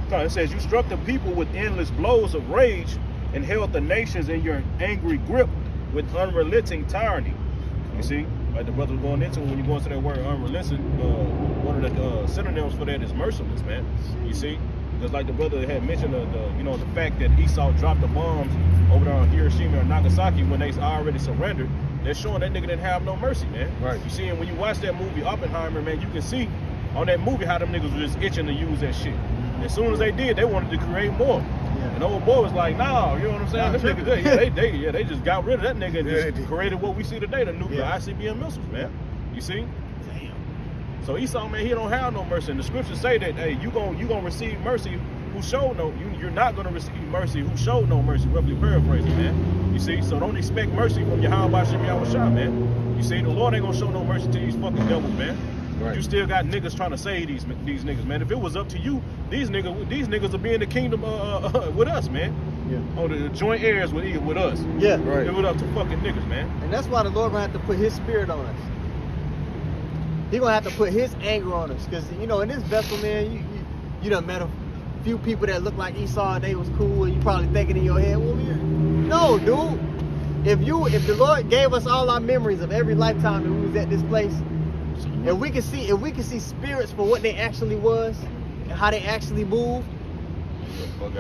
It says, you struck the people with endless blows of rage and held the nations in your angry grip with unrelenting tyranny. You see, like the brother was going into when you go into that word unrelenting, one of the synonyms for that is merciless, man. You see, just like the brother had mentioned the fact that Esau dropped the bombs over there on Hiroshima and Nagasaki when they already surrendered. They're showing that nigga didn't have no mercy, man. Right. You see, and when you watch that movie Oppenheimer, man, you can see on that movie how them niggas were just itching to use that shit. As soon as they did, they wanted to create more. Yeah. And the old boy was like, nah, you know what I'm saying? Them niggas, they just got rid of that nigga and just created what we see today, the nuclear ICBM missiles, man. You see? Damn. So Esau, man, he don't have no mercy. And the scriptures say that, hey, you gonna receive mercy who showed you're not gonna receive mercy who showed no mercy, roughly paraphrasing, man. You see? So don't expect mercy from Yahweh Shem Yahushua, man. You see, the Lord ain't gonna show no mercy to these fucking devils, man. Right. You still got niggas trying to save these niggas, man. If it was up to you, these niggas would be in the kingdom with us, man. Yeah. On the joint heirs with us.
Yeah.
Right. It was up to fucking niggas, man.
And that's why the Lord gonna have to put his spirit on us. He gonna have to put his anger on us. Because, in this vessel, man, you done met a few people that look like Esau and they was cool, and you probably thinking in your head, well, no, dude. If the Lord gave us all our memories of every lifetime that we was at this place, if we could see spirits for what they actually was and how they actually moved,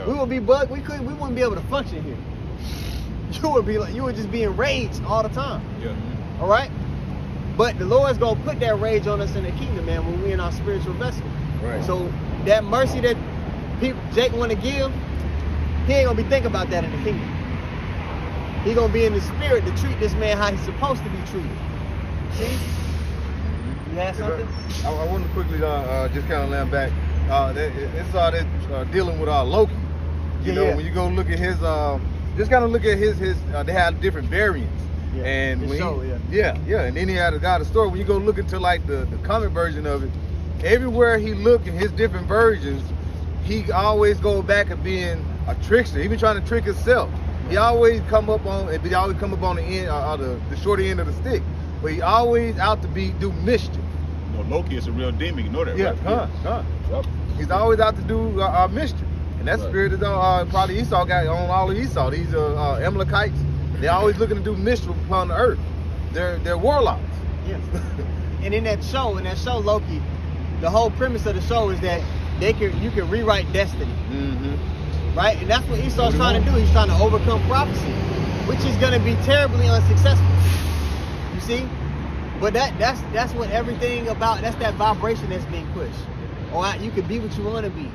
we would be bugged. We wouldn't be able to function here. You would just be enraged all the time.
Yeah.
All right. But the Lord's gonna put that rage on us in the kingdom, man, when we in our spiritual vessel. Right. So that mercy that Jake want to give, he ain't gonna be thinking about that in the kingdom. He gonna be in the spirit to treat this man how he's supposed to be treated. See? You had something?
I want to quickly just kind of land back. It's all that dealing with Loki. You know, when you go look at his, just kind of look at his. They had different variants. Yeah. And and then he had a story. When you go look into like the comic version of it, everywhere he looked in his different versions, he always go back to being a trickster. He been trying to trick himself. He always come up on the end, the shorter end of the stick. But he always out to do mischief.
Loki is a real demon, you know that,
right? Yep. He's always out to do mischief. And that spirit is probably Esau got on all of Esau. These Amalekites, they're always looking to do mischief upon the earth. They're warlocks.
Yes. And in that show, Loki, the whole premise of the show is that you can rewrite destiny. Mm-hmm. Right? And that's what Esau's trying to do. He's trying to overcome prophecy, which is going to be terribly unsuccessful. You see? But that's what everything about. That's that vibration that's being pushed. Or you could be what you want to be.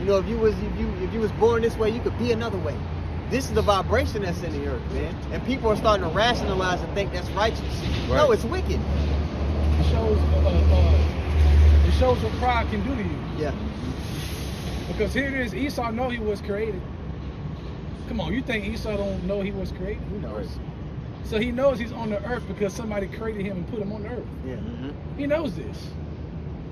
If you was born this way, you could be another way. This is the vibration that's in the earth, man. And people are starting to rationalize and think that's righteous. Right. No, it's wicked.
It shows what pride can do to you.
Yeah.
Because here it is, Esau know he was created. Come on, you think Esau don't know he was created?
He knows.
So he knows he's on the earth because somebody created him and put him on the earth. Yeah. Mm-hmm. He knows this.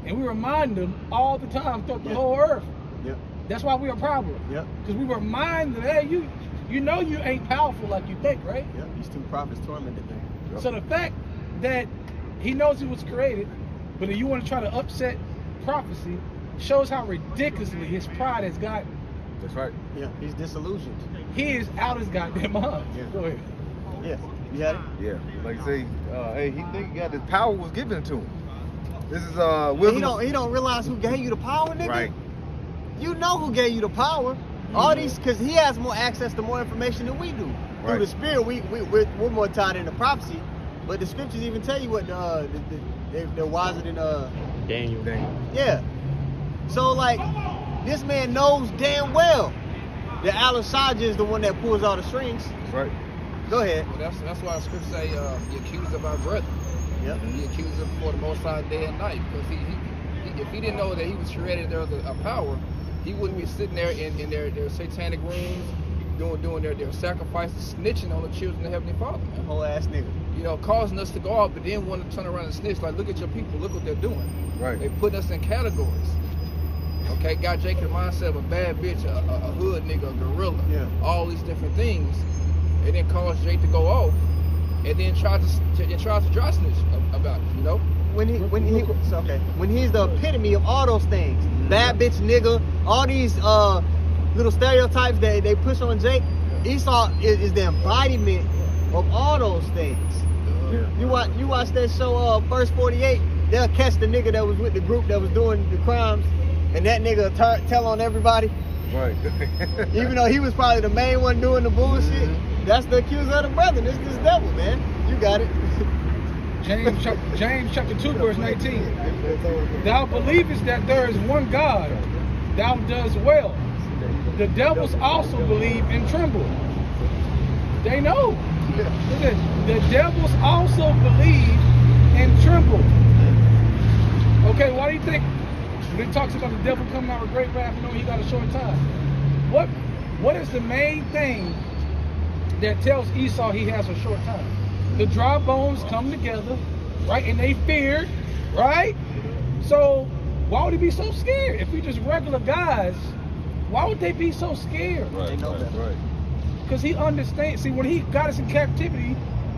And we remind him all the time throughout the whole earth. Yep. That's why we're a problem. Yep. Because we remind them, hey, you know you ain't powerful like you think, right?
Yep. These two prophets tormented them.
Yep. So the fact that he knows he was created, but if you want to try to upset prophecy, shows how ridiculously his pride has gotten.
That's right.
Yeah. He's disillusioned.
He is out his goddamn mind.
Yeah.
Go ahead.
Yeah. You had it?
Yeah. Like I say, hey, he think he got this power was given to him. This is
he don't realize who gave you the power, nigga.
Right.
You know who gave you the power. All these, because he has more access to more information than we do. Right. Through the spirit, we're more tied into prophecy. But the scriptures even tell you what they're wiser than
Daniel.
Yeah. So like, this man knows damn well The Alashaj is the one that pulls all the strings.
Right.
Go ahead.
Well, that's why the scripture say the accuser of our brother.
Yep.
He accused him for the Most High day and night, because he if he didn't know that he was created, there was a power, he wouldn't be sitting there in their satanic rooms doing their sacrifices, snitching on the children of Heavenly Father. Man.
Whole ass nigga.
You know, causing us to go out, but then want to turn around and snitch. Like, look at your people, look what they're doing.
Right.
They put us in categories. Okay, got Jake in the mindset of a bad bitch, a hood nigga, a gorilla, all these different things, and then cause Jake to go off, and then tries to dry snitch about it, you know.
When he's the epitome of all those things, bad bitch nigga, all these little stereotypes that they push on Jake. Esau is the embodiment of all those things. You watch that show First 48, they'll catch the nigga that was with the group that was doing the crimes, and that nigga tell on everybody.
Right.
Even though he was probably the main one doing the bullshit. That's the accuser of the brother. This devil, man. You got it.
James chapter 2 verse 19. Thou believest that there is one God, thou doest well. The devils also believe and tremble. They know. The devils also believe and tremble. Okay, why do you think when it talks about the devil coming out with great wrath, knowing he got a short time? What is the main thing that tells Esau he has a short time? The dry bones come together, right? And they feared, right? So why would he be so scared? If we just regular guys, why would they be so scared?
Right.
They know that.
Right.
Because he understands. See, when he got us in captivity,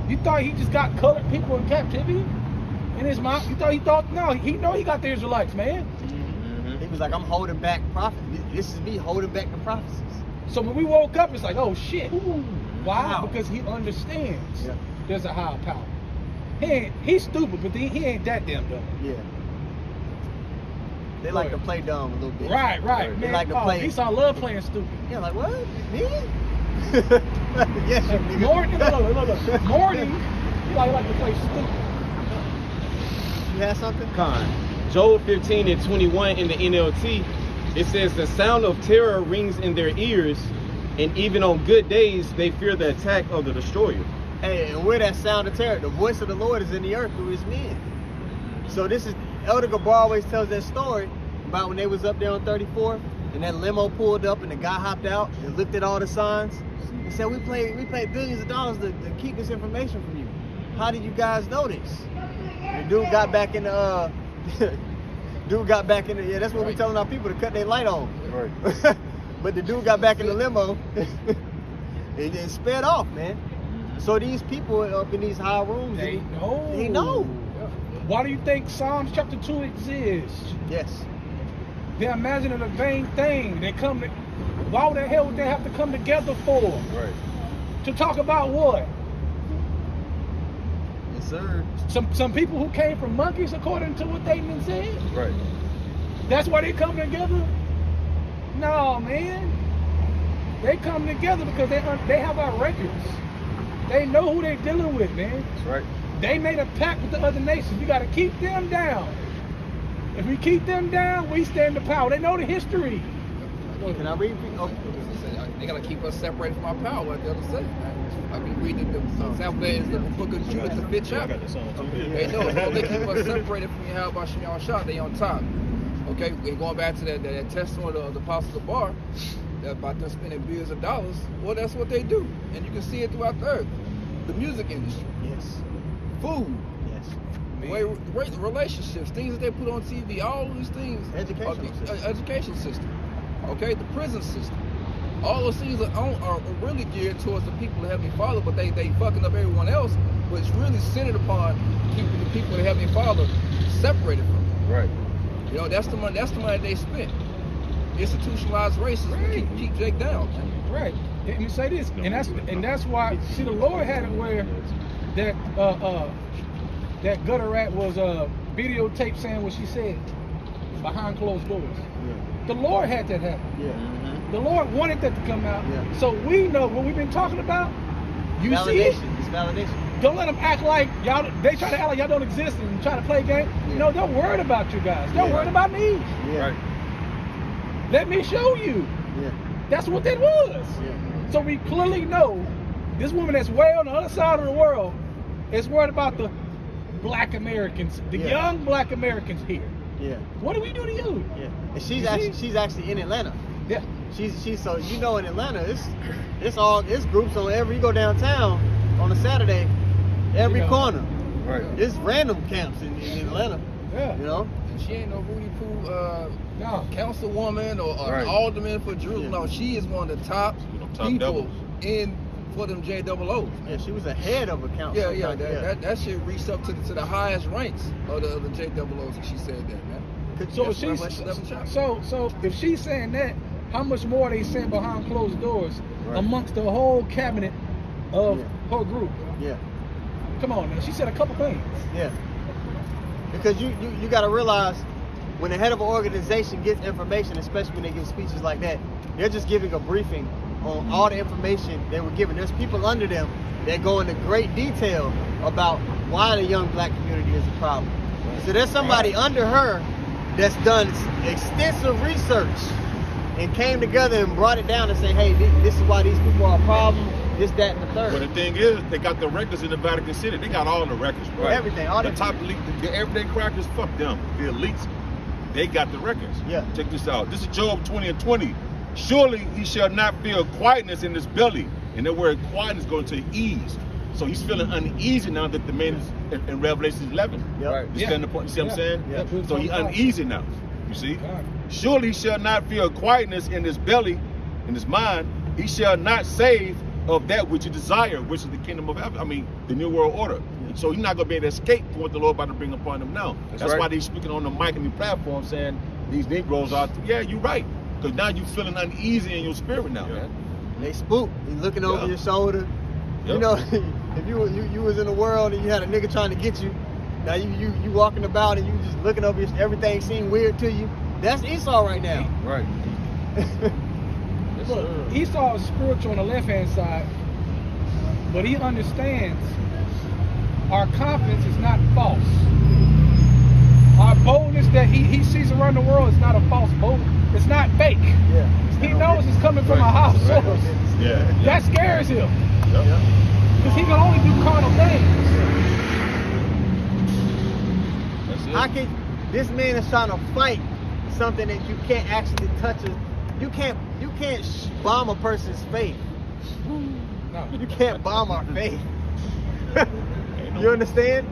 you thought he just got colored people in captivity? In his mind, no, he know he got the Israelites, man.
He was like, I'm holding back prophecy. This is me holding back the prophecies.
So when we woke up, it's like, oh shit. Why? Because he understands there's a higher power. He's stupid, but he ain't that damn dumb.
Yeah. They like to play dumb a little bit.
Right, man.
They like to play.
Esau love playing stupid.
Yeah, like what? Me? Yes, nigga.
Morning, he like to play stupid.
You had something?
Job 15 and 21 in the NLT, it says the sound of terror rings in their ears, and even on good days they fear the attack of the destroyer.
Hey, and where that sound of terror, the voice of the Lord is in the earth through his men. So this is, Elder Gabar always tells that story about when they was up there on 34th, and that limo pulled up and the guy hopped out and looked at all the signs and said, we paid billions of dollars to keep this information from you. How did you guys know this? And the dude got back in the yeah, that's what we telling our people, to cut their light on.
Right.
But the dude got back in the limo and sped off, man. So these people up in these high rooms,
They know.
They know.
Why do you think Psalms chapter 2 exists?
Yes.
They're imagining a vain thing. Why the hell would they have to come together for?
Right.
To talk about what?
Yes, sir.
Some people who came from monkeys, according to what they said?
Right.
That's why they come together? No, man. They come together because they have our records. They know who they're dealing with, man.
That's right.
They made a pact with the other nations. We got to keep them down. If we keep them down, we stand the power. They know the history.
Can I read? Oh.
They gotta keep us separated from our power, like the other say. I mean, reading the example there is the book of Judah, the 5th chapter. They know as long as they keep us separated from Yahweh Shem Shah, they on top. Okay, and going back to that testimony of the apostles of Bar, about them spending billions of dollars, well, that's what they do. And you can see it throughout the earth. The music industry.
Yes.
Food.
Yes.
Relationships, things that they put on TV, all these things. Education system. Okay, the prison system. All those things are really geared towards the people of Heavenly Father, but they fucking up everyone else. But it's really centered upon keeping the people of Heavenly Father separated from them.
Right.
You know, that's the money they spent. Institutionalized racism keep Jake down.
Right. Let me say this, and that's why. See, the Lord had it where that gutter rat was videotaped saying what she said behind closed doors. Yeah. The Lord had that happen.
Yeah. Mm-hmm.
The Lord wanted that to come out.
Yeah.
So we know what we've been talking about. You
validation.
see it?
It's validation.
Don't let them act like y'all. They try to act like y'all don't exist and try to play game.
Yeah.
No, they're worried about you guys. They're worried about me.
Yeah.
Right.
Let me show you.
Yeah.
That's what that was.
Yeah.
So we clearly know this woman that's way on the other side of the world is worried about the black Americans, the
Yeah.
young black Americans here.
Yeah.
What do we do to you?
Yeah. And she's
You
actually in Atlanta.
Yeah.
She's so you know in Atlanta it's groups on every you go downtown on a Saturday, every
You know.
corner.
Right.
It's random camps in Atlanta.
Yeah.
You know?
And she ain't no Rudy Poo
No.
councilwoman or
Right.
alderman for Jerusalem.
Yeah.
No, she is one of the top
Top
people
devils.
in for them JOOs.
Yeah, she was ahead of a council.
Yeah, that shit reached up to the highest ranks of the JOOs, and she said that, man.
So
Yes,
if she's
Revelation 11
so if she's saying that, how much more are they saying behind closed doors
Right.
amongst the whole cabinet of
Yeah.
her group?
Yeah.
Come on, man. She said a couple things.
Yeah. Because you got to realize when the head of an organization gets information, especially when they give speeches like that, they're just giving a briefing on all the information they were given. There's people under them that go into great detail about why the young black community is a problem. So there's somebody under her that's done extensive research and came together and brought it down and say, hey, this is why these people are a problem, this, that, and the third.
But the thing is, they got the records in the Vatican City. They got all the records, bro.
Everything, all
the
the-
top elite, the everyday crackers, fuck them. The elites, they got the records.
Yeah.
Check this out. This is Job 20:20. Surely he shall not feel quietness in his belly. And that word quietness going to ease. So he's feeling uneasy now that the man is in Revelation 11.
Yep.
Right.
You understand the point? You see what I'm saying?
Yeah.
So he's uneasy now. You see?
God.
Surely he shall not feel quietness in his belly, in his mind. He shall not save of that which he desire, which is the kingdom of heaven. I mean, the new world order. So he's not going to be able to escape from what the Lord about to bring upon him now. That's
right.
why they're speaking on the mic and the platform saying these Negroes are, yeah, you're right. Because now you're feeling uneasy in your spirit now, man.
They spook. You looking over
Yeah.
your shoulder. You
Yep.
know, if you was in the world and you had a nigga trying to get you, now you walking about and you just looking over everything seemed weird to you. That's Esau right now.
Right.
Look, Esau is spiritual on the left-hand side, but he understands our confidence is not false. Our boldness that he sees around the world is not a false boldness. It's not fake.
Yeah.
He knows it's coming from a high source.
Yeah.
That scares him.
Yep.
Because he can only do carnal things.
That's it.
How can this man is trying to fight something that you can't actually touch? You can't bomb a person's faith.
No.
You can't bomb our faith. You understand?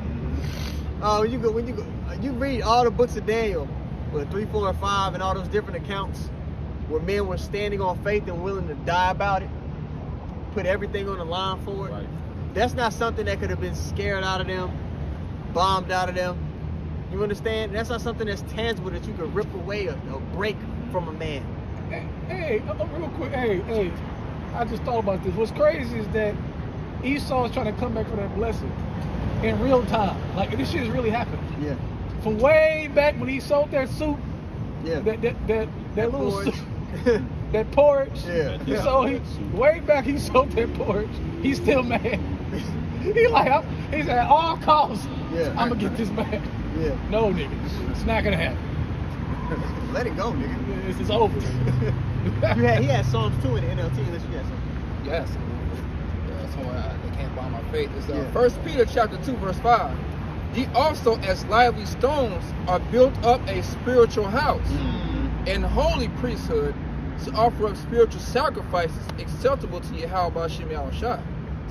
You read all the books of Daniel, with 3, 4, and 5, and all those different accounts where men were standing on faith and willing to die about it, put everything on the line for it.
Right.
That's not something that could have been scared out of them, bombed out of them. You understand? That's not something that's tangible that you can rip away or break from a man.
Hey, real quick, hey, I just thought about this. What's crazy is that Esau is trying to come back for that blessing in real time. Like, this shit is really happening.
Yeah.
From way back when he sold that suit,
Yeah.
that little
porridge.
suit, that porridge.
Yeah.
He sold, way back he sold that porridge. He's still mad. He's at all costs.
Yeah.
I'm gonna get this back.
Yeah.
No, nigga, it's not gonna happen.
Let it go, nigga.
This is over.
He had Psalms 2 in the NLT. Unless you had something.
Yes. That's why they can't bomb my faith. It's
Yeah.
1 Peter chapter 2, verse 5. Ye also as lively stones are built up a spiritual house and holy priesthood to offer up spiritual sacrifices acceptable to Yahweh Shem Yahushua.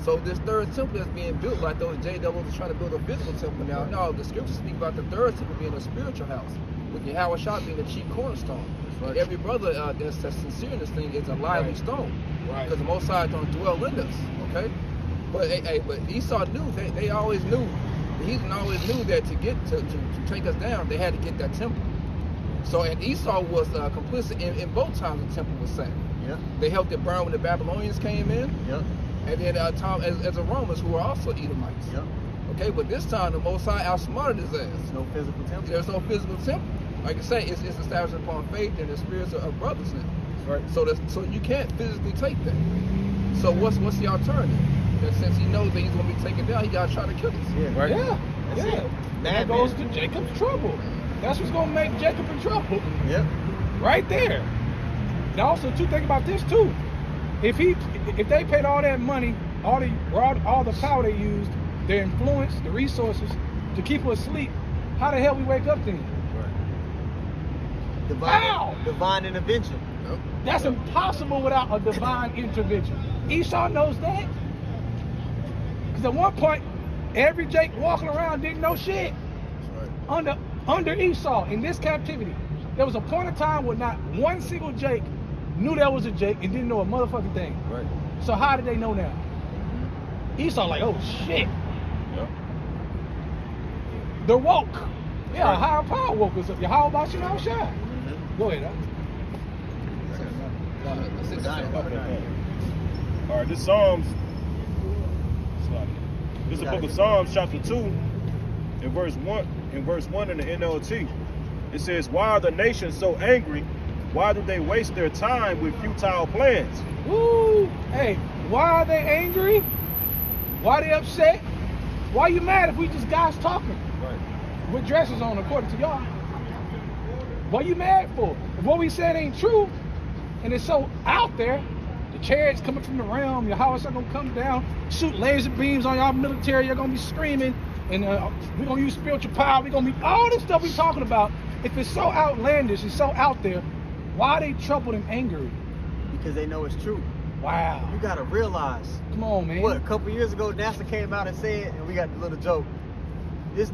So this third temple that's being built, like those JWs are trying to build a physical temple now. No, the scriptures speak about the third temple being a spiritual house, with Yahushua being the chief cornerstone. And every brother that's sincere in this thing is a lively stone.
Right.
Because the Most High don't dwell in us. Okay? But Esau knew, they always knew, he always knew that to get to take us down, they had to get that temple. So, and Esau was complicit in both times the temple was sacked.
Yep.
They helped it burn when the Babylonians came in,
Yep.
and then Tom as the Romans, who were also Edomites.
Yep.
Okay, but this time the Most High outsmarted his ass.
There's no physical temple.
There's no physical temple. Like I say, it's established upon faith and the spirits of brothers now.
Right.
So you can't physically take that. So what's the alternative? That since he knows that he's going to be taken down, he got to try to kill us.
Yeah.
Right.
Yeah.
That's
Yeah.
it.
That goes to Jacob's trouble. That's what's gonna make Jacob in trouble.
Yep.
Right there. And also, too, think about this too. If they paid all that money, all the power they used, their influence, the resources to keep us asleep, how the hell we wake up then?
Divine intervention.
Yep.
That's impossible without a divine intervention. Esau knows that. Because at one point, every Jake walking around didn't know shit.
That's right.
Under Esau in this captivity, there was a point of time where not one single Jake knew that was a Jake and didn't know a motherfucking thing.
Right.
So how did they know now? Esau like, oh shit.
Yep.
They're woke. Yeah,
Right.
a higher power woke us up. How about you now, Shai? Go ahead,
All right, this Psalms. This is the book of Psalms, chapter 2, in verse 1. In verse 1 in the NLT, it says, "Why are the nations so angry? Why do they waste their time with futile plans?"
Woo! Hey, why are they angry? Why are they upset? Why you mad if we just guys talking?
Right.
With dresses on, according to y'all. What you mad for? If what we said ain't true, and it's so out there, the chariots coming from the realm, your houses are gonna come down, shoot laser beams on y'all military, you're gonna be screaming, and we're gonna use spiritual power, we're gonna be all this stuff we talking about. If it's so outlandish, it's so out there, why are they troubled and angry?
Because they know it's true.
Wow.
You gotta realize.
Come on, man.
What, a couple years ago, NASA came out and said, and we got the little joke, this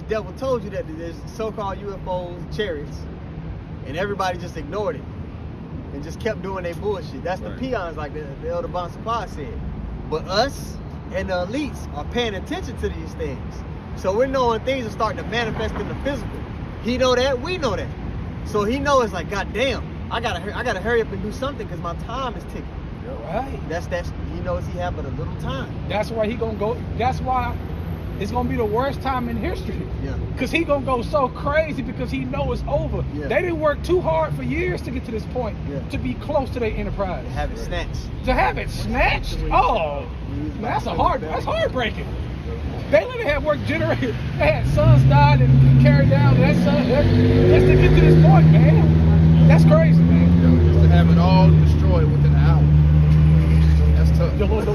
devil told you that there's so-called UFOs, chariots, and everybody just ignored it and just kept doing their bullshit. That's the peons, like the Elder Bon Sapah said. But us and the elites are paying attention to these things. So we're knowing things are starting to manifest in the physical. He know that, we know that. So he knows it's like, God damn, I gotta hurry up and do something because my time is ticking.
Right.
That's he knows he have but a little time.
That's why he gonna go. That's why it's gonna be the worst time in history.
Yeah.
Cause he gonna go so crazy because he know it's over.
Yeah.
They didn't work too hard for years to get to this point
Yeah.
to be close to their enterprise.
To have it snatched.
To have it snatched? Oh, man, that's heartbreaking. They literally had work generated. They had sons died and carried down. That son, just to get to this point, man. That's crazy, man.
Just to have it all destroyed within an hour. That's tough.
The Lord.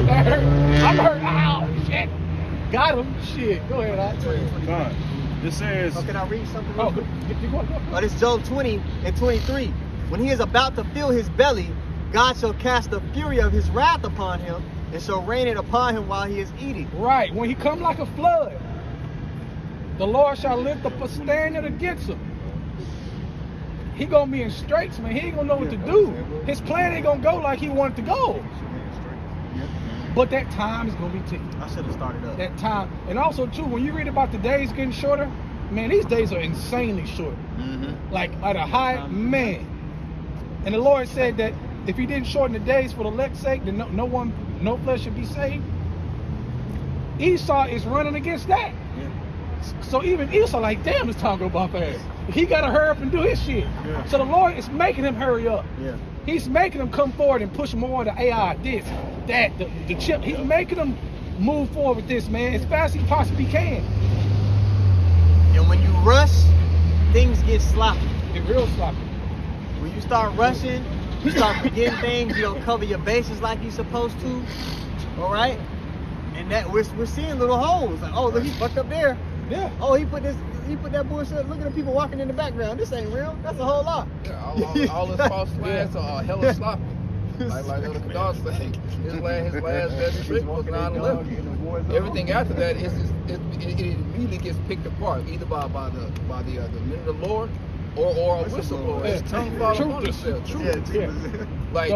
That hurt. I'm hurt. Ow, shit. Got him. Shit. Go ahead,
God. This says,
Oh, can I read something?
Oh,
real quick?
go.
This is Job 20 and 23. When he is about to fill his belly, God shall cast the fury of his wrath upon him and shall rain it upon him while he is eating.
Right. When he come like a flood, the Lord shall lift up a standard against him. He gonna be in straits, man. He ain't gonna know what to do. His plan ain't gonna go like he wanted to go. But that time is gonna be ticking.
I should have started up.
That time, and also too, when you read about the days getting shorter, man, these days are insanely short. Like at a high man. And the Lord said that if he didn't shorten the days for the elect's sake, then no flesh should be saved. Esau is running against that. So even Esau like, damn, this time go by fast. He gotta hurry up and do his shit. So the Lord is making him hurry up. He's making him come forward and push more of the AI, this, that, the chip. He's making them move forward with this, man, as fast as he possibly can.
And when you rush, things get sloppy.
It's real sloppy.
When you start rushing, you start forgetting things. You don't cover your bases like you're supposed to. All right? And that we're seeing little holes. Like, oh, look, he fucked up there.
Yeah.
Oh, he put that bullshit. Look at the people walking in the background. This ain't real. That's a whole lot.
Yeah, all his false flags are hella sloppy. Like Elder Kadar said, his last best trick was 9/11. Everything after that it immediately gets picked apart, either by the men of the Lord or a whistleblower. His tongue fall upon himself. Like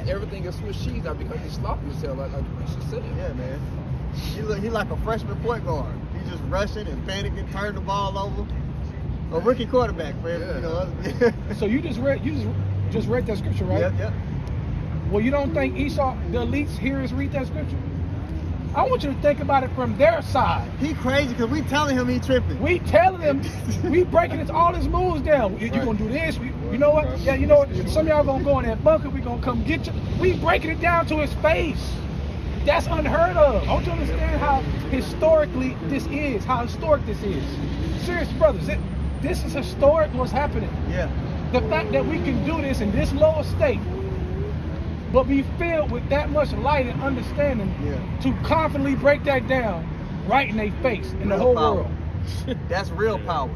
everything is switch sheets now because he's sloppy himself, like the preacher said.
Yeah, man. He like a freshman point guard. He's just rushing and panicking, turning the ball over. A rookie quarterback, man.
Yeah.
You know.
So you just read that scripture, right?
Yep.
Well, you don't think Esau, the elites here is read that scripture? I want you to think about it from their side.
He crazy because we telling him he tripping.
We telling him, we breaking all his moves down. You gonna do this, you know what? Yeah, you know what? Some of y'all gonna go in that bunker, we gonna come get you. We breaking it down to his face. That's unheard of. I want you to understand how historically this is, how historic this is. Serious brothers, this is historic what's happening.
Yeah.
the fact that we can do this in this lower state, but be filled with that much light and understanding to confidently break that down right in their face, in the whole world.
That's real power.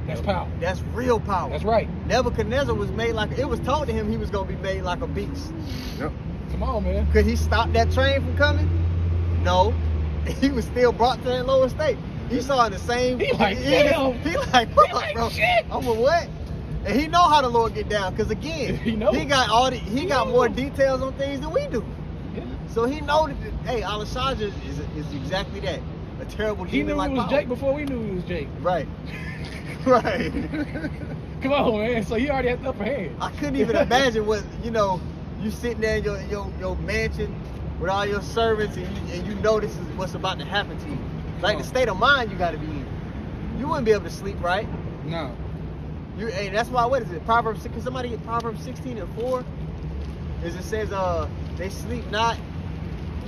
That's power.
That's real power.
That's right.
Nebuchadnezzar was made like, it was told to him he was going to be made like a beast.
Yep.
Come on, man.
Could he stop that train from coming? No. He was still brought to that lower state. He saw the same.
He like, damn.
He like, fuck,
like,
bro.
shit.
I'm a what? And he know how the Lord get down, because again, he got more details on things than we do.
Yeah.
So he know that, hey, Alashadja is exactly that. A terrible
He knew
demon like
he was
power.
Jake before we knew he was Jake.
Right. Right.
Come on, man. So he already had the upper hand.
I couldn't even imagine what, you sitting there in your mansion with all your servants and you know this is what's about to happen to you. Like the state of mind you got to be in. You wouldn't be able to sleep right.
No.
Hey, that's why, what is it? Proverbs, can somebody get Proverbs 16:4? Is it says, they sleep not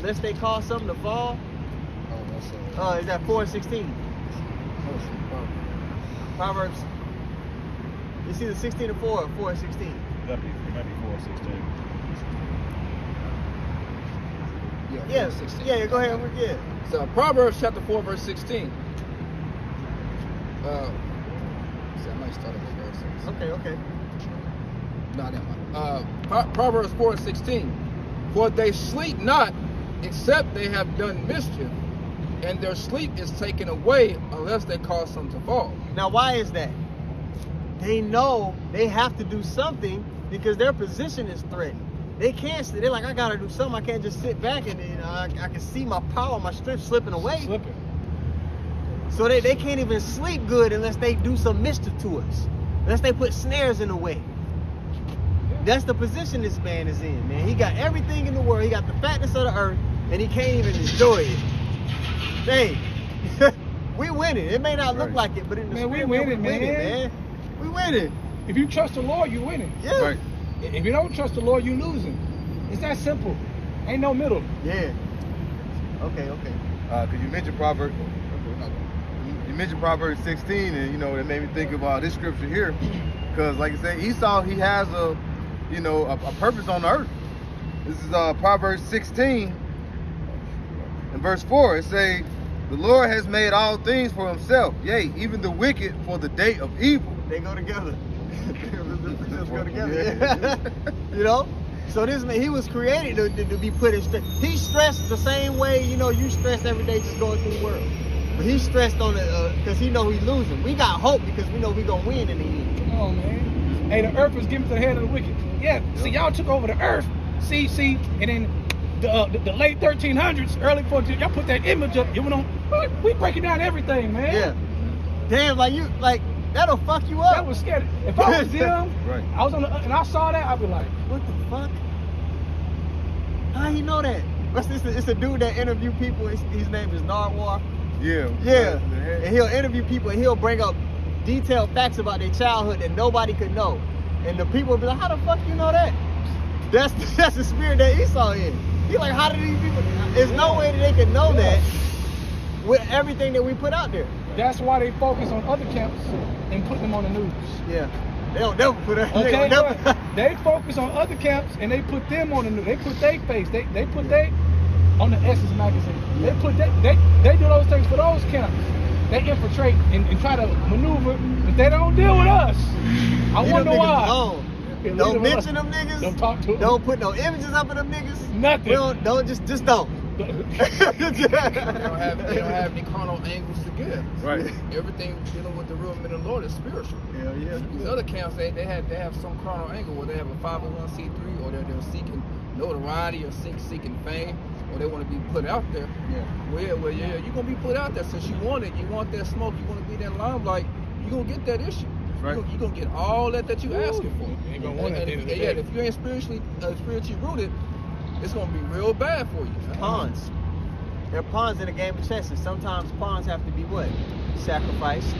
lest they cause something to fall? Is that 4:16? Proverbs. It's either 16:4 or 4:16.
It might be 4:16.
Yeah, go ahead. Yeah.
So Proverbs chapter 4, verse 16. I might start at verse 6.
Okay.
No, never mind. Proverbs 4:16. For they sleep not, except they have done mischief, and their sleep is taken away unless they cause some to fall.
Now, why is that? They know they have to do something because their position is threatened. They can't sit. They're like, I gotta do something. I can't just sit back and I can see my power, my strength slipping away. So they can't even sleep good unless they do some mischief to us, unless they put snares in the way. That's the position this man is in, man. He got everything in the world. He got the fatness of the earth, and he can't even enjoy it. Hey, we winning. It may not look like it, but in the spirit,
we winning, man.
We winning.
If you trust the Lord, you winning.
Yeah.
Right.
If you don't trust the Lord, you losing. It's that simple. Ain't no middle.
Yeah. Okay.
Cause you mentioned Proverbs 16, and it made me think about this scripture here. Cause like I said, Esau, he has a purpose on the earth. This is Proverbs 16 and verse 4. It say, the Lord has made all things for himself, yea, even the wicked for the day of evil.
They go together. They go together. So this man, he was created to be put in stress. He stressed the same way, you stress every day just going through the world. But he stressed on it because he know he's losing. We got hope because we know we gonna win in the end.
Come on, man. Hey, the earth was given to the hand of the wicked. Yeah. See, y'all took over the earth. See, and then the late 1300s, early 1400s, y'all put that image up. We breaking down everything, man.
Yeah. Damn, that'll fuck you up.
That was scary. If I was them,
Right.
I was and I saw that, I'd be like,
What the fuck? How you know that? It's a dude that interview people. His name is Narwhal.
Yeah.
And he'll interview people and he'll bring up detailed facts about their childhood that nobody could know. And the people will be like, how the fuck you know that? That's the spirit that Esau in. He like, how do these people? There's no way that they can know that with everything that we put out there.
that's why they focus on other camps and put them on the news.
Yeah. They don't never put that.
Okay, they focus on other camps and they put them on the news. They put their face. They put they on the Essence magazine.
Yeah.
They put they do those things for those camps. They infiltrate and try to maneuver, but they don't deal with us. I wonder why. Yeah,
don't mention them niggas.
Don't talk to them.
Don't put no images up of them niggas.
Nothing.
Don't just don't.
They don't have any carnal angles to give.
Right.
Everything dealing with the real men of the Lord is spiritual.
Hell yeah.
These other camps, they have some carnal angle where they have a 501c3 or they're seeking notoriety or seeking fame, or they want to be put out there.
Yeah.
Well, you're gonna be put out there since you want it. You want that smoke. You want to be that limelight. You're gonna get that issue.
Right.
You're gonna get all that you asking for.
You ain't gonna want it at the end of the day.
If you ain't spiritually rooted, it's gonna be real bad for you.
Pawns. They're pawns in a game of chess, and sometimes pawns have to be what? Sacrificed.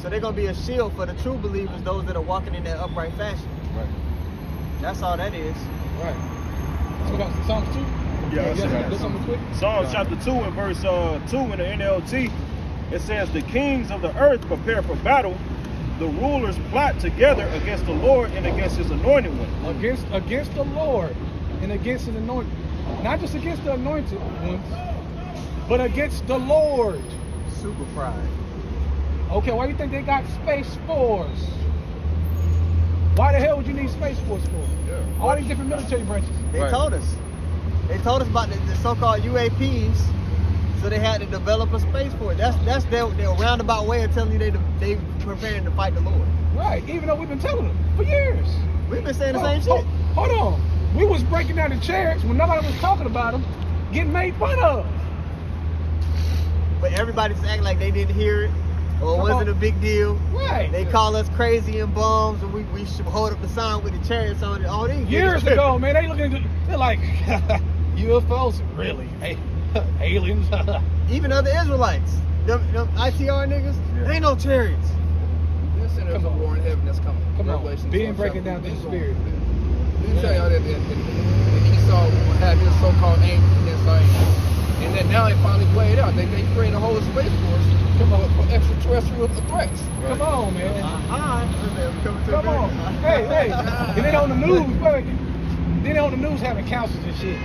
So they're gonna be a shield for the true believers, those that are walking in that upright fashion.
Right.
That's all that is.
Right. So we got Psalms 2?
Yeah,
Do something quick.
Psalms chapter 2 and verse 2 in the NLT, it says, the kings of the earth prepare for battle, the rulers plot together against the Lord and against his anointed one.
Against the Lord and against his anointed. Not just against the anointed ones, but against the Lord.
Super pride.
Okay, why do you think they got Space Force? Why the hell would you need Space Force for?
Yeah.
All these different military branches.
They
Right.
told us. They told us about the so-called UAPs, so they had to develop a space for it. That's their roundabout way of telling you they preparing to fight the Lord.
Right, even though we've been telling them for years.
We've been saying the same shit.
Hold on. We was breaking down the chariots when nobody was talking about them, getting made fun of.
But everybody just act like they didn't hear it or it wasn't a big deal.
Right.
They call us crazy and bums, and we should hold up the sign with the chariots on it. All these
Years
niggas
ago, man, they're like, UFOs? Really? Hey, aliens?
even other Israelites, them ITR niggas, ain't no chariots.
Listen, there's a war in heaven that's coming.
Come on,
Revelation
being
12,
breaking down through the spirit.
Let me tell y'all that Esau had his so-called angels against our angels. And then now they finally played out. They created a whole space force for extraterrestrial threats.
Come on, man.
Come
on. Hey. And then on the news, then they on the news having councils and shit.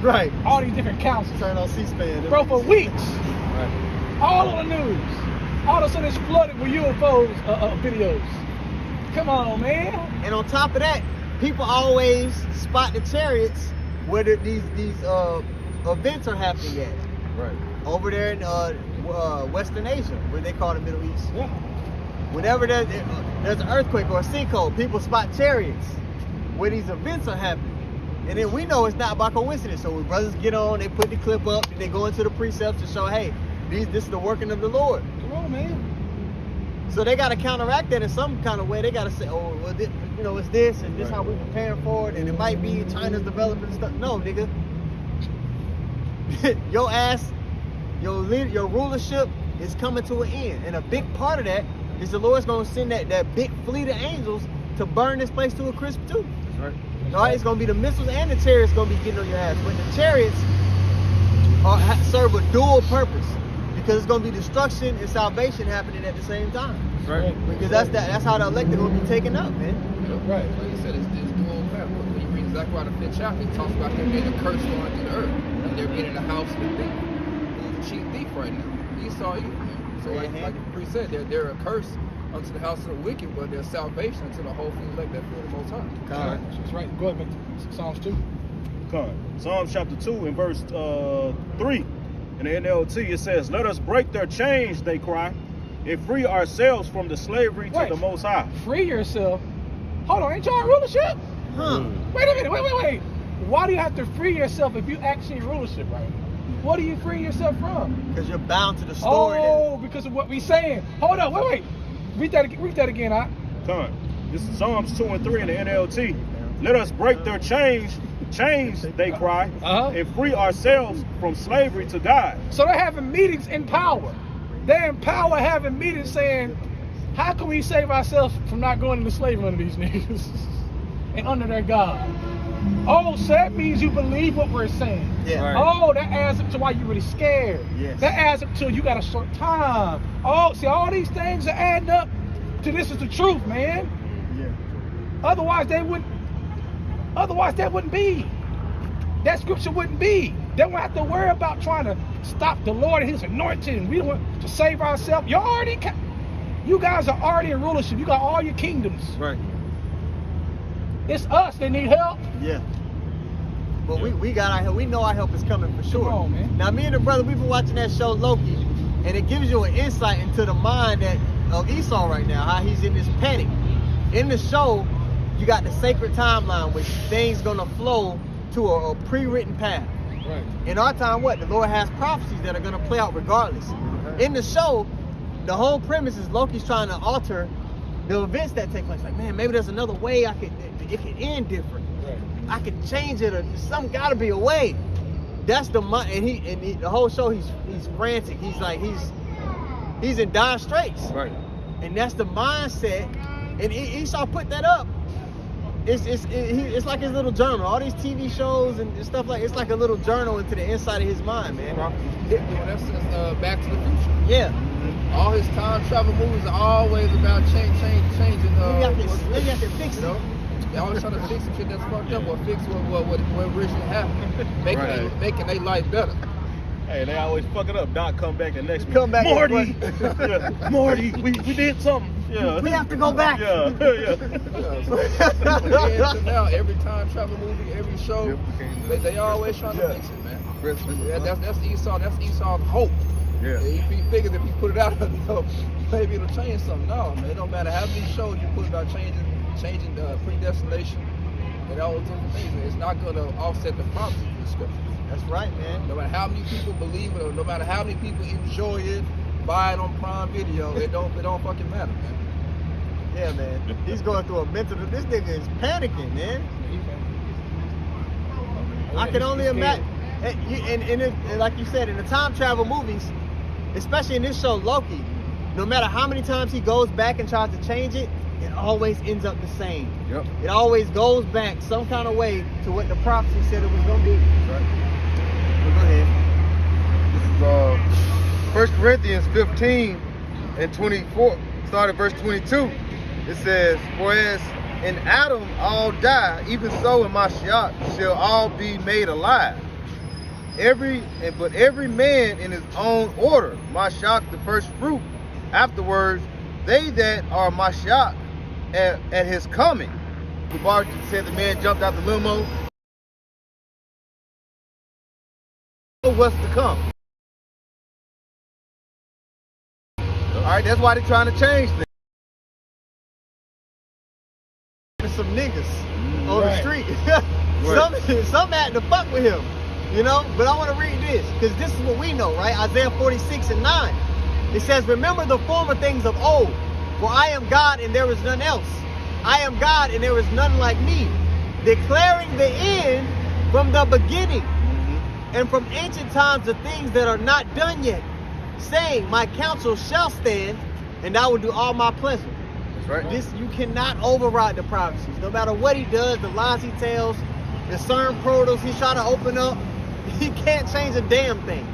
Right.
All these different councils.
Turn on C-SPAN.
Bro, for weeks.
Right.
All on the news. All of a sudden it's flooded with UFOs videos. Come on, man.
And on top of that, people always spot the chariots where these events are happening at.
Right.
Over there in Western Asia, where they call the Middle East.
Yeah.
Whenever there's an earthquake or a sinkhole, people spot chariots where these events are happening. And then we know it's not by coincidence. So when brothers get on, they put the clip up, and they go into the precepts to show, hey, this is the working of the Lord.
Come on, man.
So they got to counteract that in some kind of way. They got to say, oh, well, it's this, and this how we're preparing for it, and it might be China's developing stuff. No, nigga. Your ass, your rulership is coming to an end. And a big part of that is the Lord's going to send that big fleet of angels to burn this place to a crisp too.
That's right.
All right, it's going to be the missiles and the chariots going to be getting on your ass. But the chariots serve a dual purpose, because it's going to be destruction and salvation happening at the same time.
Right.
Because that's how the elect are going to be taken up, man.
Right.
Like you said, it's dual path. When you read Zechariah the 5th chapter, it talks about there being a curse going through the earth. And they're being in the house of the thief. Who's the chief thief right now? Esau, Ephraim. So like the priest said, they're a curse unto the house of the wicked, but they're salvation unto the whole few elect that fear the Most High.
That's right. Go ahead, man. Psalms 2.
Psalms chapter 2 and verse 3 in the NLT, it says, "Let us break their chains," they cry, "and free ourselves from the slavery to the Most High."
Free yourself. Hold on, ain't y'all in rulership? Wait a minute, wait. Why do you have to free yourself if you actually in rulership, right? What are you freeing yourself from?
Because you're bound to the story.
Oh, because of what we saying. Hold on, wait. Read that again, huh?
This is Psalms 2 and 3 in the NLT. "Let us break their chains, they cry, and free ourselves from slavery to God."
So they're having meetings in power. They're in power having meetings saying, how can we save ourselves from not going into slavery under these niggas and under their God? Oh, so that means you believe what we're saying.
Yeah.
Right.
Oh, that adds up to why you're really scared.
Yes.
That adds up to you got a short time. Oh, see, all these things are adding up to this is the truth, man.
Yeah.
Otherwise, that wouldn't be. That scripture wouldn't be. They won't have to worry about trying to stop the Lord and his anointing. We don't want to save ourselves. You guys are already in rulership. You got all your kingdoms.
Right.
It's us that need help.
Yeah. But we got our help. We know our help is coming for sure.
Come on, man.
Now, me and the brother, we've been watching that show Loki, and it gives you an insight into the mind of Esau right now, how he's in this panic. In the show, you got the sacred timeline, which things gonna flow to a pre-written path.
Right.
In our time, the Lord has prophecies that are gonna play out regardless. In the show, the whole premise is Loki's trying to alter the events that take place. Like, man, maybe there's another way it could end different.
Right.
I could change it, or some gotta be a way. That's the mind, and he the whole show he's frantic. He's like he's in dire straits.
Right.
And that's the mindset. And Esau put that up. It's like his little journal. All these TV shows and stuff it's like a little journal into the inside of his mind, man.
That's Back to the Future.
Yeah.
All his time travel movies are always about changing.
Maybe I can fix it.
They always trying to fix some shit that's fucked up or fix what originally happened, making their life better.
Hey, they always fuck it up. Doc come back the next week.
Come back,
Morty, yeah. Morty, we did something. Yeah.
We have to go back.
Yeah.
So now every time travel movie, every show, they always trying to fix it, man. That's Esau. That's Esau's hope.
Yeah.
He figures if he put it out enough, maybe it'll change something. No, man. It don't matter how many shows you put about changing the predestination and all those different things. It's not going to offset the prophecy of the scripture.
That's right, man.
No matter how many people believe it, or no matter how many people enjoy it, buy it on Prime Video, it don't fucking matter, man.
Yeah, man. He's going through a mental. This nigga is panicking, man. I can only imagine. And like you said, in the time travel movies, especially in this show Loki, no matter how many times he goes back and tries to change it, it always ends up the same.
Yep.
It always goes back some kind of way to what the prophecy said it was going to be.
Right.
Well, go ahead.
This is 1 Corinthians 15 and 24, start at verse 22. It says, "For as in Adam all die, even so in Mashiach shall all be made alive. But every man in his own order, Mashiach the first fruit, afterwards they that are Mashiach at his coming." The bar said the man jumped out the limo. What's to come? All right, that's why they're trying to change things.
Some niggas on the street. Some had to fuck with him, you know? But I want to read this, because this is what we know, right? Isaiah 46 and 9. It says, "Remember the former things of old, for I am God and there is none else. I am God and there is none like me, declaring the end from the beginning, and from ancient times the things that are not done yet, saying, my counsel shall stand, and I will do all my pleasure."
That's right.
This, you cannot override the prophecies. No matter what he does, the lies he tells, the CERN portals he's trying to open up, he can't change a damn thing.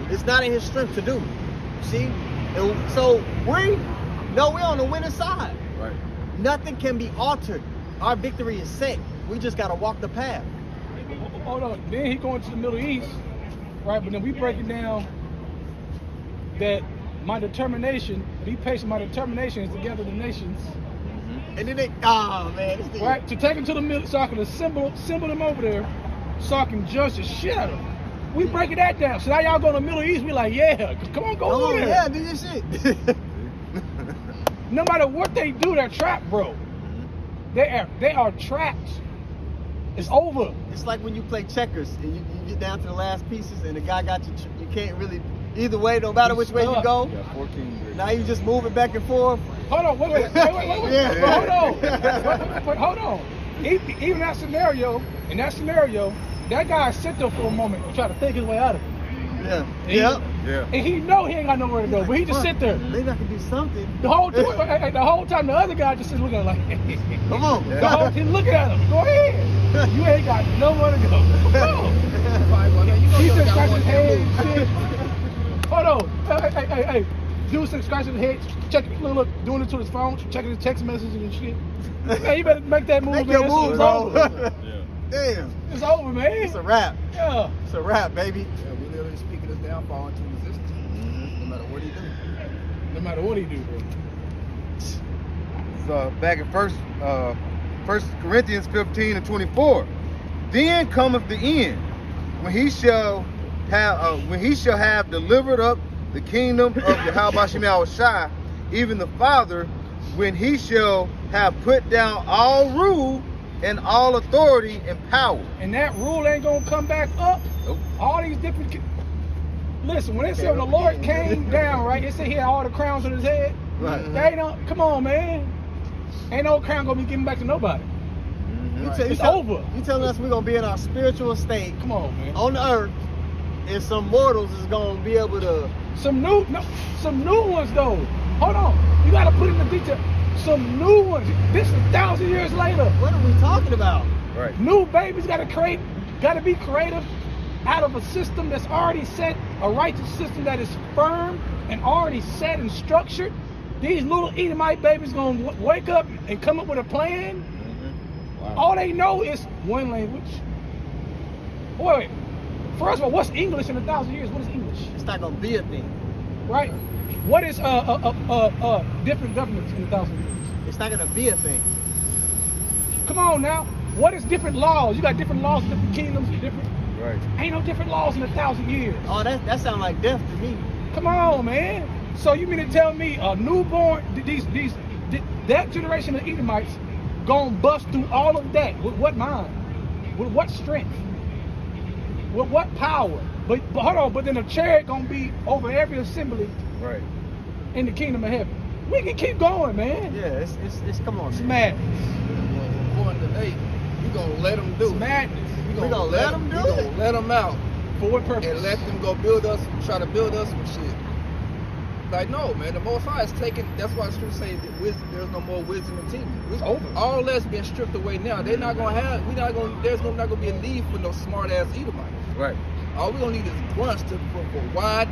It's not in his strength to do. See? And so we're on the winning side.
Right.
Nothing can be altered. Our victory is set. We just got to walk the path.
Hold on. Then he going to the Middle East, right? But then we break it down that my determination, he patient, my determination is to gather the nations.
And then they, man.
Right? To take them to the middle, so I can assemble them over there, so I can judge the shit out of them. We breaking that down. So now y'all go to the Middle East, we like, yeah, come on, go over there.
Yeah, do your shit.
No matter what they do, they're trapped, bro. They are trapped. It's over.
It's like when you play checkers and you get down to the last pieces and the guy got you can't really, either way, no matter which way you go.
Yeah, 14.
Now you just moving back and forth.
Hold on, wait.
Yeah.
Hold on. Even in that scenario, that guy sit there for a moment and try to think his way out of it.
Yeah.
And he know he ain't got nowhere to go, but he just sit there.
Maybe I can do something.
The whole time, the other guy just sits looking like,
come on.
He's looking at him. Go ahead. You ain't got nowhere to go. Come on. He said scratch his head. Hold on. Hey. Dude said scratch his head. Check it. Look, doing it to his phone. Checking his text messages and shit. Hey, you better make that move,
Make
man.
your move, bro. Damn.
It's over, man.
It's a wrap.
Yeah.
It's a wrap, baby.
Yeah, we literally speaking his downfall into existence. No matter what he do.
No matter what he do, bro.
So back in First Corinthians 15 and 24. "Then cometh the end, when he shall have delivered up the kingdom of Yahweh Shai, even the Father, when he shall have put down all rule and all authority and power."
And that rule ain't gonna come back up.
Nope.
All these different. Listen, when they said when the Lord came down, right? They said he had all the crowns on his head.
Right.
They ain't no. Come on, man. Ain't no crown gonna be given back to nobody. It's over.
You telling us we're gonna be in our spiritual state
Come on, man.
on the earth, and some mortals is gonna be able to.
Some new ones though. Hold on. You gotta put in the detail. Some new ones. This is 1,000 years later.
What are we talking about?
Right.
New babies gotta be creative. out of a system that's already set, a righteous system that is firm and already set and structured. These little Edomite babies gonna wake up and come up with a plan. Wow. All they know is one language. Wait. First of all, what's English in 1,000 years? What is English?
It's not gonna be a thing.
Right. What is different governments in 1,000 years?
It's not gonna be a thing.
Come on now. What is different laws? You got different laws in different kingdoms, different.
Right.
Ain't no different laws in 1,000 years.
Oh, that sounds like death to me.
Come on, man. So you mean to tell me a newborn, that generation of Edomites gonna bust through all of that with what mind? With what strength? With what power? But hold on, but then a chariot gonna be over every assembly
Right.
in the kingdom of heaven. We can keep going, man.
Yeah, it's come on,
It's
man.
madness.
According to they, you gonna let them do
It's
it.
madness.
We gonna let them do
We
it?
gonna let them out
For what purpose?
and let them go build us, try to build us some shit. Like, no, man, the Most High is taking, that's why the scripture say that wisdom, there's no more wisdom in teaching.
It's over.
All that's being stripped away now. They're not gonna have, there's not gonna be a need for no smart ass Edomite.
Right.
All we gonna need is grunts for wide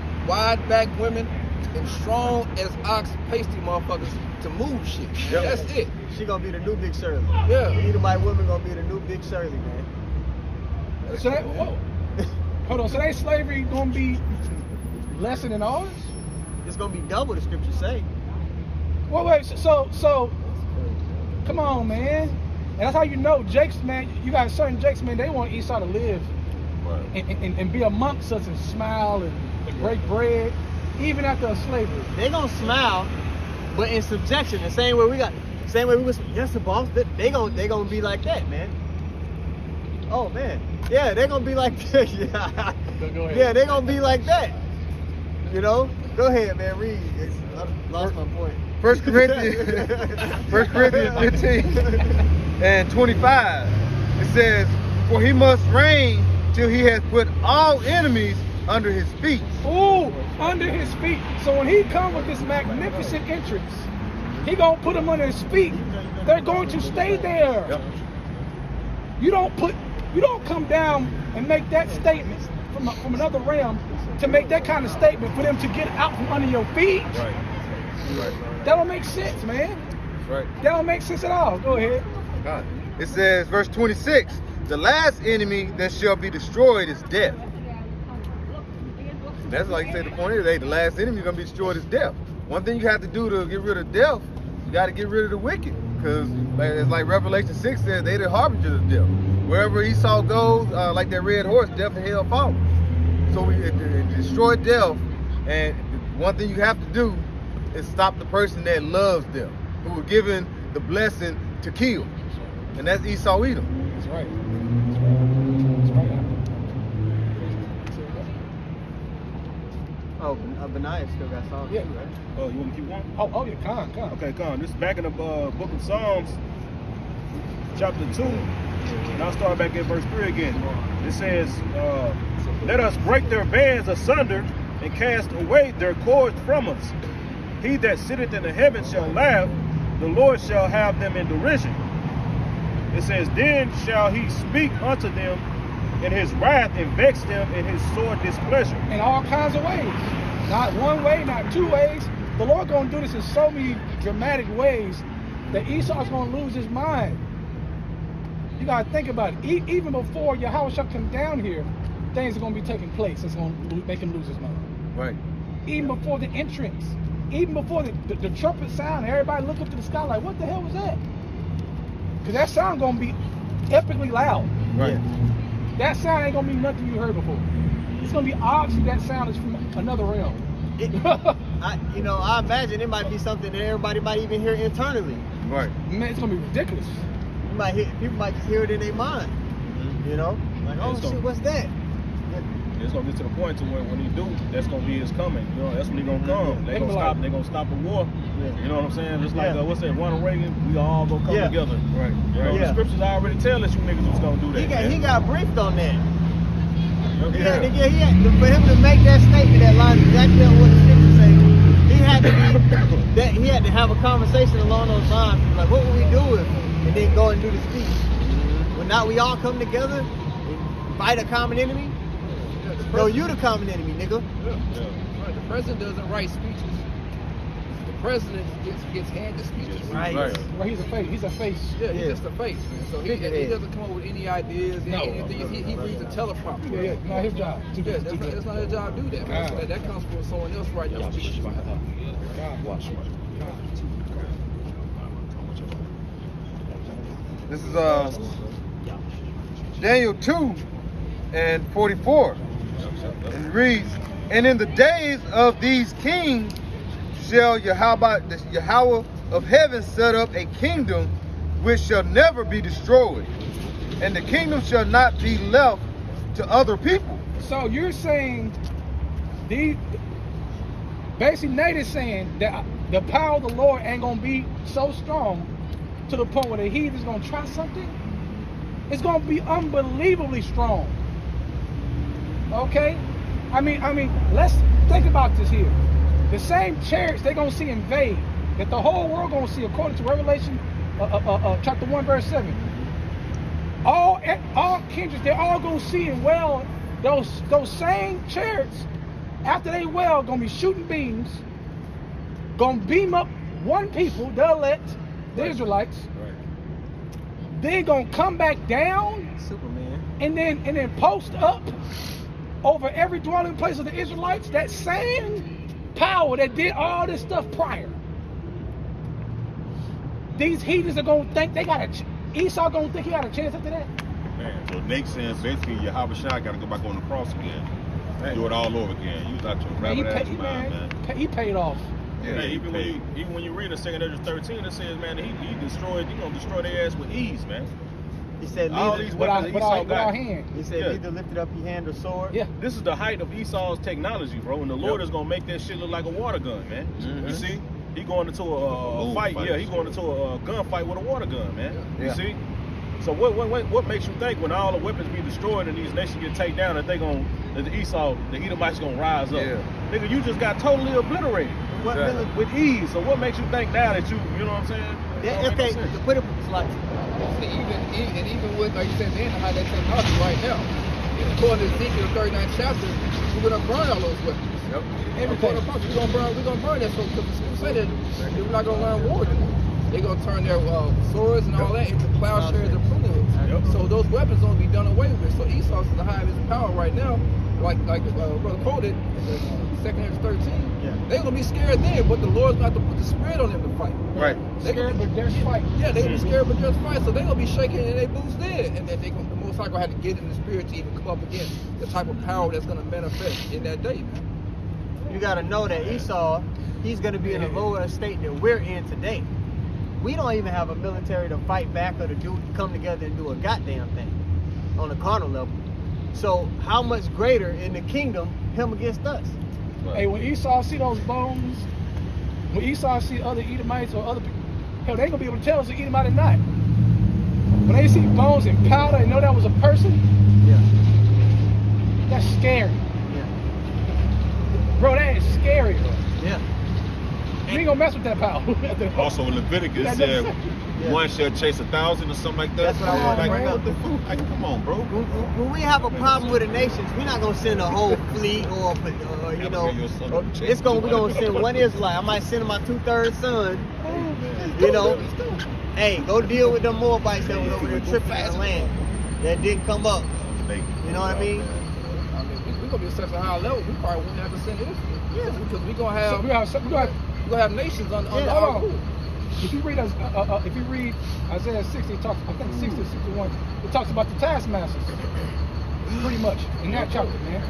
back women and strong as ox pasty motherfuckers to move shit.
Yep.
That's it.
She gonna be the new Big Shirley.
Yeah.
The Edomite women gonna be the new Big Shirley, man.
So that, hold on. So that slavery gonna be lesser than ours?
It's gonna be double, the scriptures say.
Well, wait. So, come on, man. And that's how you know Jakes, man. You got certain Jakes, man. They want Esau to live and be amongst us and smile and break bread, even after slavery.
They gonna smile, but in subjection. The same way we was. Yes, the boss. They gonna be like that, man. Oh man, yeah, they gonna be like that. Yeah,
Go ahead.
yeah, they gonna be like that. You know, go ahead, man. Read. I lost my point.
1 Corinthians 15 and 25. It says, "For he must reign till he has put all enemies under his feet."
Ooh, under his feet. So when he comes with this magnificent entrance, he gonna put them under his feet. They're going to stay there.
Yep.
You don't come down and make that statement from another realm to make that kind of statement for them to get out from under your feet.
Right. Right.
That don't make sense, man.
Right.
That don't make sense at all. Go ahead.
God. It says, verse 26, "The last enemy that shall be destroyed is death." That's like you say, the point is, the last enemy going to be destroyed is death. One thing you have to do to get rid of death, you got to get rid of the wicked. Because it's like Revelation 6 says, they the harbingers of death. Wherever Esau goes, like that red horse, death and hell follow. So we destroy death, and one thing you have to do is stop the person that loves them, who was given the blessing to kill. And that's Esau Edom.
That's right. That's right.
Oh, Benaiah still got songs
Yeah.
too, right?
Oh, you want me to keep going?
Oh yeah, come on.
Okay, come on. This is back in the book of Psalms, chapter 2. And I'll start back at verse 3 again. It says, "Let us break their bands asunder and cast away their cords from us. He that sitteth in the heavens shall laugh, the Lord shall have them in derision." It says, "Then shall he speak unto them in his wrath and vex them in his sore displeasure."
In all kinds of ways. Not one way, not two ways. The Lord gonna do this in so many dramatic ways that Esau's gonna lose his mind. You gotta think about it. Even before Yahweh shall come down here, things are gonna be taking place that's gonna make him lose his mind.
Right.
Even before the entrance, even before the trumpet sound, everybody look up to the sky like, what the hell was that? Because that sound gonna be epically loud.
Right.
That sound ain't gonna be nothing you heard before. It's gonna be obviously that sound is from another realm.
I imagine it might be something that everybody might even hear internally.
Right.
Man, it's gonna be ridiculous.
People might just hear it in their mind. You know, like, oh
So-
shit, what's that?
It's gonna get to the point to where when he do, that's gonna be his coming. You know, that's when he gonna come. They
They
gonna
be
stop.
like-
They gonna stop the war. You know what I'm saying? Just like
Yeah.
what's that? Ronald Reagan. We all gonna come
Yeah.
together.
Right.
You know,
Yeah.
the scriptures already tell us you niggas was gonna do that.
He got briefed on that.
Okay.
He had to, for him to make that statement, that line exactly on what the scriptures say. He had to have a conversation along those lines. Like, what would we do if, and then go and do the speech? Well, now we all come together and fight a common enemy. No, you the common enemy, nigga.
Right, the president doesn't write speeches. The president gets handed speeches.
Right.
Well, he's a face. He's a face.
Yeah, he's just a face, man. So he doesn't come up with any ideas,
No.
anything. He reads a teleprompter.
Yeah, not his job.
Yeah, that's not his job to do that, man. So that comes from someone else writing those speeches.
This is Daniel 2 and 44. And it reads, and in the days of these kings shall Yahweh of heaven set up a kingdom which shall never be destroyed, and the kingdom shall not be left to other people.
So you're saying basically Nate is saying that the power of the Lord ain't gonna be so strong to the point where the heathen's gonna try something. It's gonna be unbelievably strong. Okay? I mean, let's think about this here. The same chariots they're gonna see invade, that the whole world gonna see, according to Revelation chapter 1, verse 7. All kindreds, they're all gonna see and well those same chariots, after they well, gonna be shooting beams, gonna beam up one people, the elect, the Israelites. Then gonna come back down,
Superman,
and then post up over every dwelling place of the Israelites. That same power that did all this stuff prior. These heathens are gonna think they got Esau gonna think he got a chance after that.
Man, so Nick saying basically Yahweh Shai got to go back on the cross again. Do it all over again. You got your rabbit ass mind, man.
He paid off.
Yeah, hey, even when you read in 2 Ezra 13, it says, man, he gonna destroy their ass with ease, man.
he said,
All
neither,
these weapons that Esau got.
hand.
he said, neither lifted up your hand or sword.
Yeah.
This is the height of Esau's technology, bro, and the Lord is gonna make that shit look like a water gun, man. You see? He going into a fight, he going into a gunfight with a water gun, man. You see? So what makes you think when all the weapons be destroyed and these nations get taken down that the Edomites gonna rise up?
Yeah.
Nigga, you just got totally obliterated with ease. So what makes you think now that you know what I'm saying?
Okay, to put it like,
Even with, like you said, then how that technology right now. According to Ezekiel 39th chapter, we're gonna burn all those weapons. Every corner of we're gonna burn that. So because the scripture say that we're not gonna learn war anymore. They're gonna turn their swords and all that into plowshares and pruning hooks. So those weapons gonna be done away with. So Esau's in the high of his power right now, like brother quoted in 2 Ezra 13. They're gonna be scared then, but the Lord's gonna have to put the spirit on them to fight.
Right.
They're scared, but there's fight.
Yeah, they're gonna be scared, but there's fight. So they're gonna be shaking in their boots then, and then the Most High gonna have to get in the spirit to even come up against the type of power that's gonna manifest in that day, man.
you got to know that Esau, he's going to be in a lower state than we're in today. We don't even have a military to fight back or to come together and do a goddamn thing on a carnal level. So how much greater in the kingdom him against us?
Hey, when Esau see those bones, when Esau see other Edomites or other people, hell, they ain't gonna be able to tell us an Edomite or not. When they see bones and powder and know that was a person, that's scary. Bro, that is scary, bro. You ain't gonna mess with that power.
Also, Leviticus said one shall chase 1,000 or something like that.
That's what I want to bring up.
What the fuck? Like, come on, bro.
When we have a problem with the nations, we're not gonna send a whole fleet or you know, we're gonna send one Israelite. I might send my 2/3 son. You know, hey, go deal with them Moabites that was over there tripping in the land that didn't come up. You know what I mean?
We're gonna be at such a high level, we probably wouldn't have to send Israel. Because we're gonna have nations under our rule.
If you read Isaiah 60, I think 60 or 61, it talks about the taskmasters. Pretty much in that chapter, man.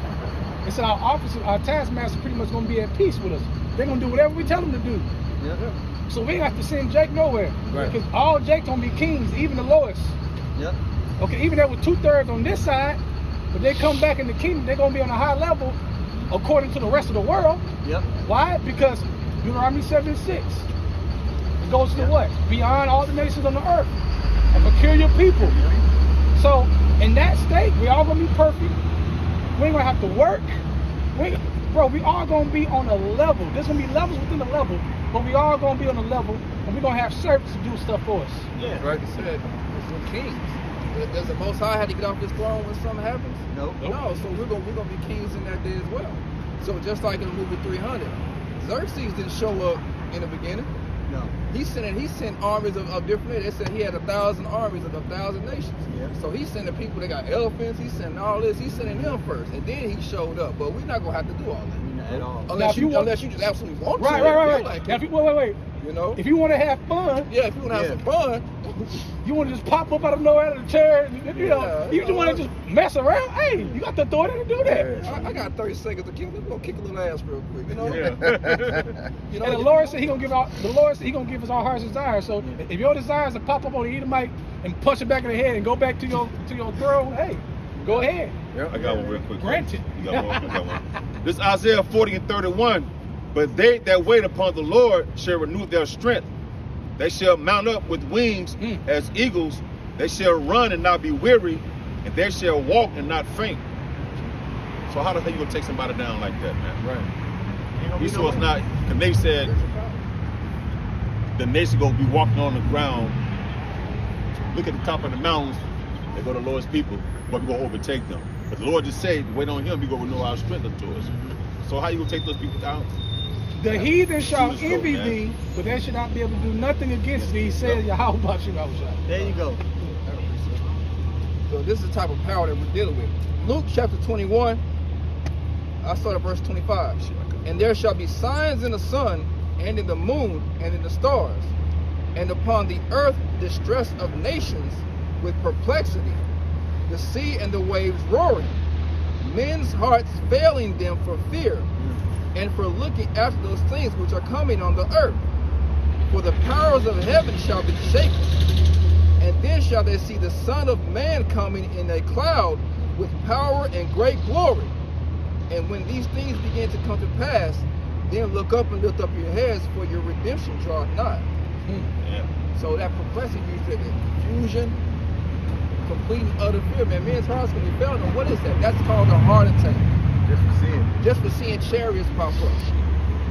It said our taskmasters pretty much gonna be at peace with us. They're gonna do whatever we tell them to do. So we ain't have to send Jake nowhere. Because all Jake gonna be kings, even the lowest. Okay, even there with 2/3 on this side, but they come back in the kingdom, they're gonna be on a high level according to the rest of the world. Why? Because Deuteronomy 7:6. It goes to what? Beyond all the nations on the earth. A peculiar people. So in that state, we all gonna be perfect. We ain't gonna have to work. We all gonna be on a level. There's gonna be levels within the level, but we all gonna be on a level, and we're gonna have servants to do stuff for us.
Right. It We're kings. Does the Most High have to get off his throne when something happens?
Nope.
No. So we're gonna be kings in that day as well. So just like in the movie 300, Xerxes didn't show up in the beginning.
No.
He sent armies of different nations. They said he had 1,000 armies of 1,000 nations.
Yeah.
So he's sending people that got elephants. He's sending all this. He's sending them first, and then he showed up. But we're not gonna have to do all that.
Not at all.
Unless you just absolutely want to.
Right.
Like
Now,
it,
if you, wait.
you know.
If you want to have fun,
Yeah, if you want to have some fun.
you want to just pop up out of nowhere out of the chair, you know,
Yeah,
you just want to just mess around. Hey, you got the authority to do that.
I got 30 seconds to kill. Let me go kick a little ass real quick. You know.
Yeah.
You know.
And the Lord said He gonna give us our heart's desire. So if your desire is to pop up on the Edomite and punch it back in the head and go back to your throne, hey, go ahead.
I got one real quick.
Granted.
You got one? I got one. This Isaiah 40:31. But they that wait upon the Lord shall renew their strength. They shall mount up with wings as eagles. They shall run and not be weary, and they shall walk and not faint. So how the hell you gonna take somebody down like that, man?
Right.
You saw it's not, because they said the nation gonna be walking on the ground. Look at the top of the mountains. They go to the Lord's people, but we gonna overtake them. But the Lord just said, wait on Him. We gonna renew our strength unto us. So how you gonna take those people down?
The heathen shall
Choose to,
envy
man.
thee, but they shall not be able to do nothing against thee, says Yahweh Bashim.
There you go.
So this is the type of power that we're dealing with. Luke chapter 21, I start at verse 25. And there shall be signs in the sun, and in the moon, and in the stars, and upon the earth distress of nations with perplexity, the sea and the waves roaring, men's hearts failing them for fear, and for looking after those things which are coming on the earth. For the powers of heaven shall be shaken, and then shall they see the Son of Man coming in a cloud with power and great glory. And when these things begin to come to pass, then look up and lift up your heads, for your redemption draweth nigh.
Yeah.
So that perplexity means that confusion, complete and utter fear, man. Men's hearts gonna be failing them. What is that? That's called a heart attack. Just for seeing chariots pop up.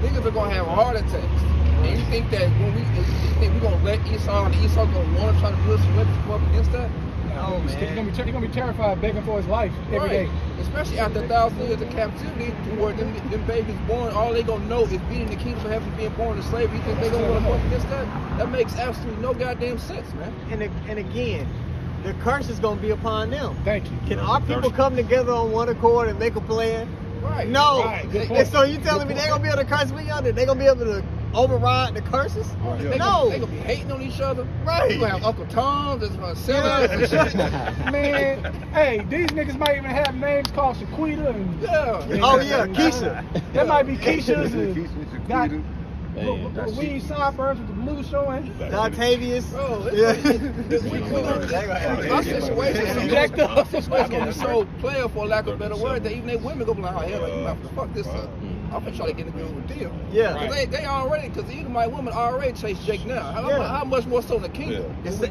Niggas are gonna have heart attacks. And you think that when you think we're gonna let Esau and Esau gonna want to try to build some weapons to go up against that?
Oh,
He's
man.
gonna be terrified, begging for his life every day.
Especially after 1,000 years of captivity, where them babies born, all they gonna know is being in the kingdom of heaven, being born in slavery. You think they gonna want to go up against that? That makes absolutely no goddamn sense, man.
And again, the curse is going to be upon them.
Thank you.
Can our people come together on one accord and make a plan?
Right.
No.
Right, good
And
point.
so you telling me they're going to be able to curse me under? They're going to be able to override the curses?
They
No.
gonna be hating on each other.
Right.
You gonna have Uncle Tom that's gonna sell us and shit.
Man, hey, these niggas might even have names called Shaquita and
Yeah.
Oh, yeah, Keisha.
there might be Keisha's and got weed sideburns with the blue showing.
Octavius.
Bro,
Yeah.
my situation
Jacked up.
is gonna be so player, for lack of a better word, that even they women gonna be like, oh hell, you have to fuck this up. I'm gonna try to get in the good with them.
Yeah.
Cause they already, because the Edomite women already chase Jake now. How much more so in the kingdom?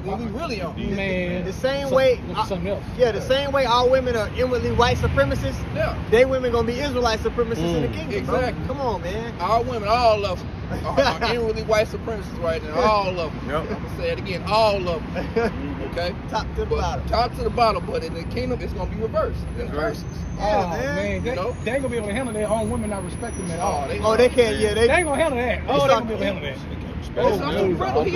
When we really on?
Man,
The same way,
something else.
yeah, the same way all women are inwardly white supremacists,
Yeah.
they women gonna be Israelite supremacists in the kingdom. bro.
Exactly.
Come on, man.
All women, all of them, are inwardly white supremacists right now. All of them. I'm gonna say it again. All of them. Okay.
Top to the
But
bottom.
top to the bottom, but in the kingdom, it's gonna be reversed. It's curses.
Oh,
man.
man, they,
You know?
they ain't gonna be able to handle their own women not respecting them at all.
Oh, they can't. Yeah,
They
they.
ain't gonna handle that. Oh, they gonna be able to handle that.
It's not too brittle. He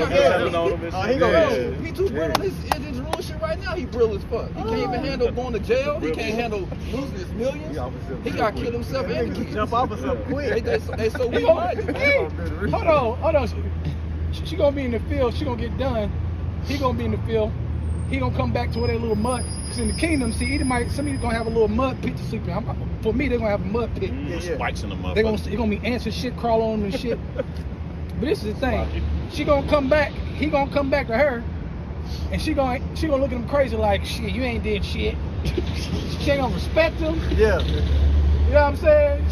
he
too brittle. His ruling shit right now. He brittle as fuck. He can't even handle going to jail. He can't handle losing his millions. He got killed himself and the kids.
Jump off of something quick.
They so
He
weak
gonna,
minded.
hey, hold on. She gonna be in the field. She gonna get done. He gonna be in the field. He gonna come back to where that little mud. Cause in the kingdom, see, some of you gonna have a little mud pit to sleep in. For me, they're gonna have a mud pit.
Spikes in the motherfucker.
They gonna be ants and shit crawl on them and shit. But this is the thing. She gonna come back. He gonna come back to her, and she gonna look at him crazy like, shit, you ain't did shit. She ain't gonna respect him.
Yeah.
You know what I'm saying?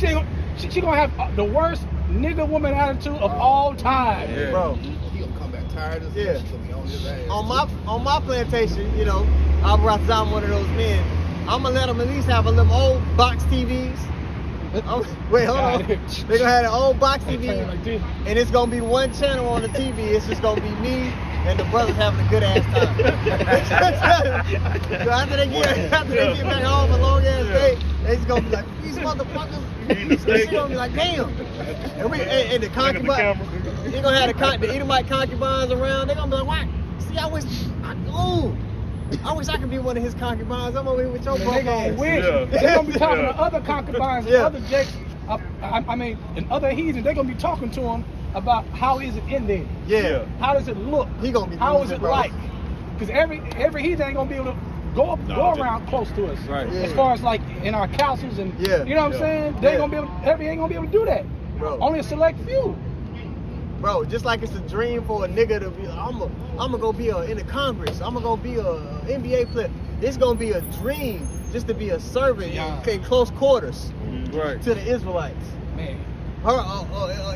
She gonna have the worst nigga woman attitude of all time.
Yeah.
Bro.
He gonna come back tired as
Yeah.
hell. She gonna be on his ass.
On my plantation, you know, I'm one of those men. I'm gonna let them at least have a little old box TVs. Wait, hold on. They're gonna have an old box TV,
Like this.
and it's gonna be one channel on the TV. It's just gonna be me and the brothers having a good ass time. So after they get back home a long ass day, they just gonna be like, these motherfuckers. She gonna be like, damn. And the concubines, they gonna have the Edomite concubines around. They gonna be like, what? See, I wish I could be one of his concubines. I'm over here with your
They gonna
broke
wish.
ass.
They're gonna be talking to other concubines,
Yeah.
other jakes. I mean, and other heathens. They're gonna be talking to them about how is it in there.
Yeah.
How does it look?
He gonna be
How is
losing,
it
bro.
like? Because every heathen ain't gonna be able to go around close to us.
Right.
As
Yeah.
far as like in our councils and
Yeah.
you know what I'm saying? They ain't gonna be able. Every ain't gonna be able to do that.
Bro.
Only a select few.
Bro, just like it's a dream for a nigga to be like, I'm gonna go be in the Congress. I'm gonna go be a NBA player. It's gonna be a dream just to be a servant in close quarters
Right.
to the Israelites.
Man.
Her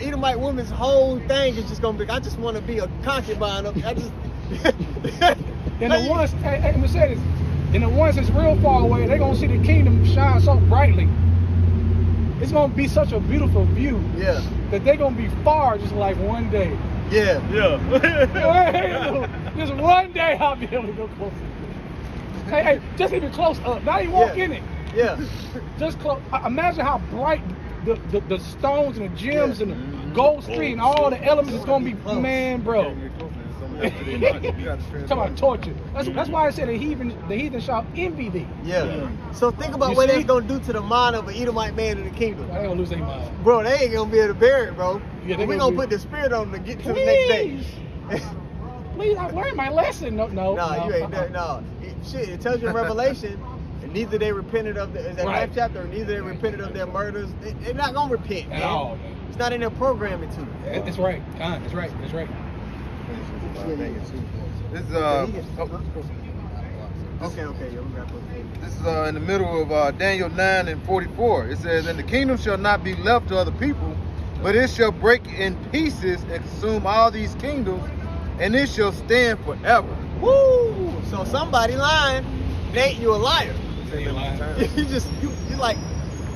Edomite woman's whole thing is just gonna be, I just want to be a concubine. I just.
And the ones, hey, let me say this. And the ones that's real far away, they're gonna see the kingdom shine so brightly. It's gonna be such a beautiful view
Yeah.
that they're gonna be far just like one day.
Yeah.
Just one day I'll be able to go closer. Hey, just even close up. Not even walk in it.
Yeah.
Just close. Imagine how bright the stones and the gems and the gold street and all the elements is gonna be. Man, bro. Talking about torture. That's why I said the heathen shall envy thee.
Yeah. So think about
You
what
see?
that's gonna do to the mind of an Edomite man in the kingdom.
They gonna lose their mind.
Bro, they ain't gonna be able to bear it, bro.
Yeah, they
we
gonna
gonna
be-
put the spirit on them to get to the next day.
Please, I learned my lesson. No.
Nah, you ain't there. No. Shit, it tells you in Revelation, and neither they repented of is that
Right.
last chapter, neither they repented of their murders. They're not gonna repent,
At
man.
all, man.
It's not in their programming to.
That's right. That's right. That's right.
This is
Okay, yeah, we got to.
This is in the middle of Daniel 9:44. It says, "And the kingdom shall not be left to other people, but it shall break in pieces and consume all these kingdoms, and it shall stand forever."
Woo! So somebody lying, Nate, you a liar.
They lying.
you like,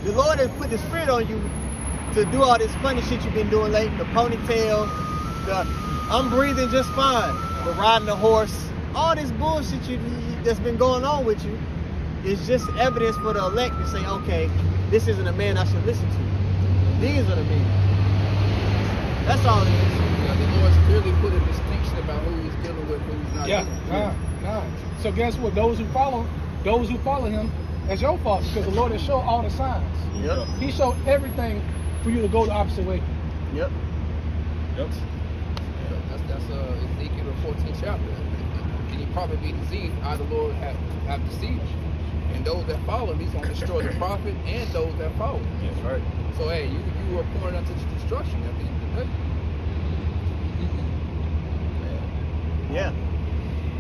the Lord has put the spirit on you to do all this funny shit you've been doing lately, the ponytail, I'm breathing just fine, the riding the horse, all this bullshit that's been going on with you is just evidence for the elect to say, okay, this isn't a man I should listen to. These are the men. That's all it is.
Yeah, the Lord's clearly put a distinction about who he's dealing with, who he's not
Yeah.
dealing with.
So guess what? Those who follow him, that's your fault because the Lord has shown all the signs.
Yep.
He showed everything for you to go the opposite way.
Yep.
That's Ezekiel the 14th chapter. And you probably be deceived how the Lord have deceived you. And those that follow him, he's going to destroy the prophet and those that follow him.
That's right.
So, hey, you were appointed unto destruction at the end of the day.
Yeah.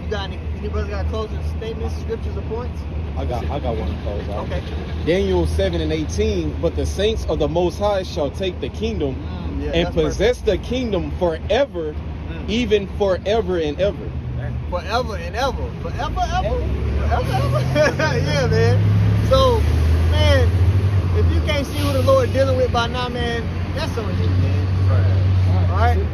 You got any brother got closing statements, scriptures, or points?
I got one to close out.
Okay.
Daniel 7:18. But the saints of the Most High shall take the kingdom
Yeah,
and
that's
possess the kingdom forever, even forever and ever.
Forever and ever. Forever, ever? Yeah, man. So, man, if you can't see who the Lord dealing with by now, man, that's on you, man. All right?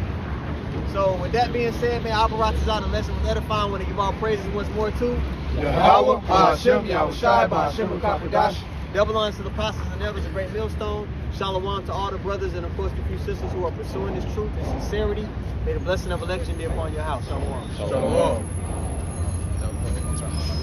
So, with that being said, man, Albaratazah, the lesson was edifying. Want to give all praises once more to
Yahweh, Hashem, Yahushai, Hashem, Kakadash.
double honors to the apostles and elders, a great millstone. Shalom to all the brothers and, of course, the few sisters who are pursuing this truth and sincerity. May the blessing of election be upon your house. Shalom.
Shalom.
Shalom.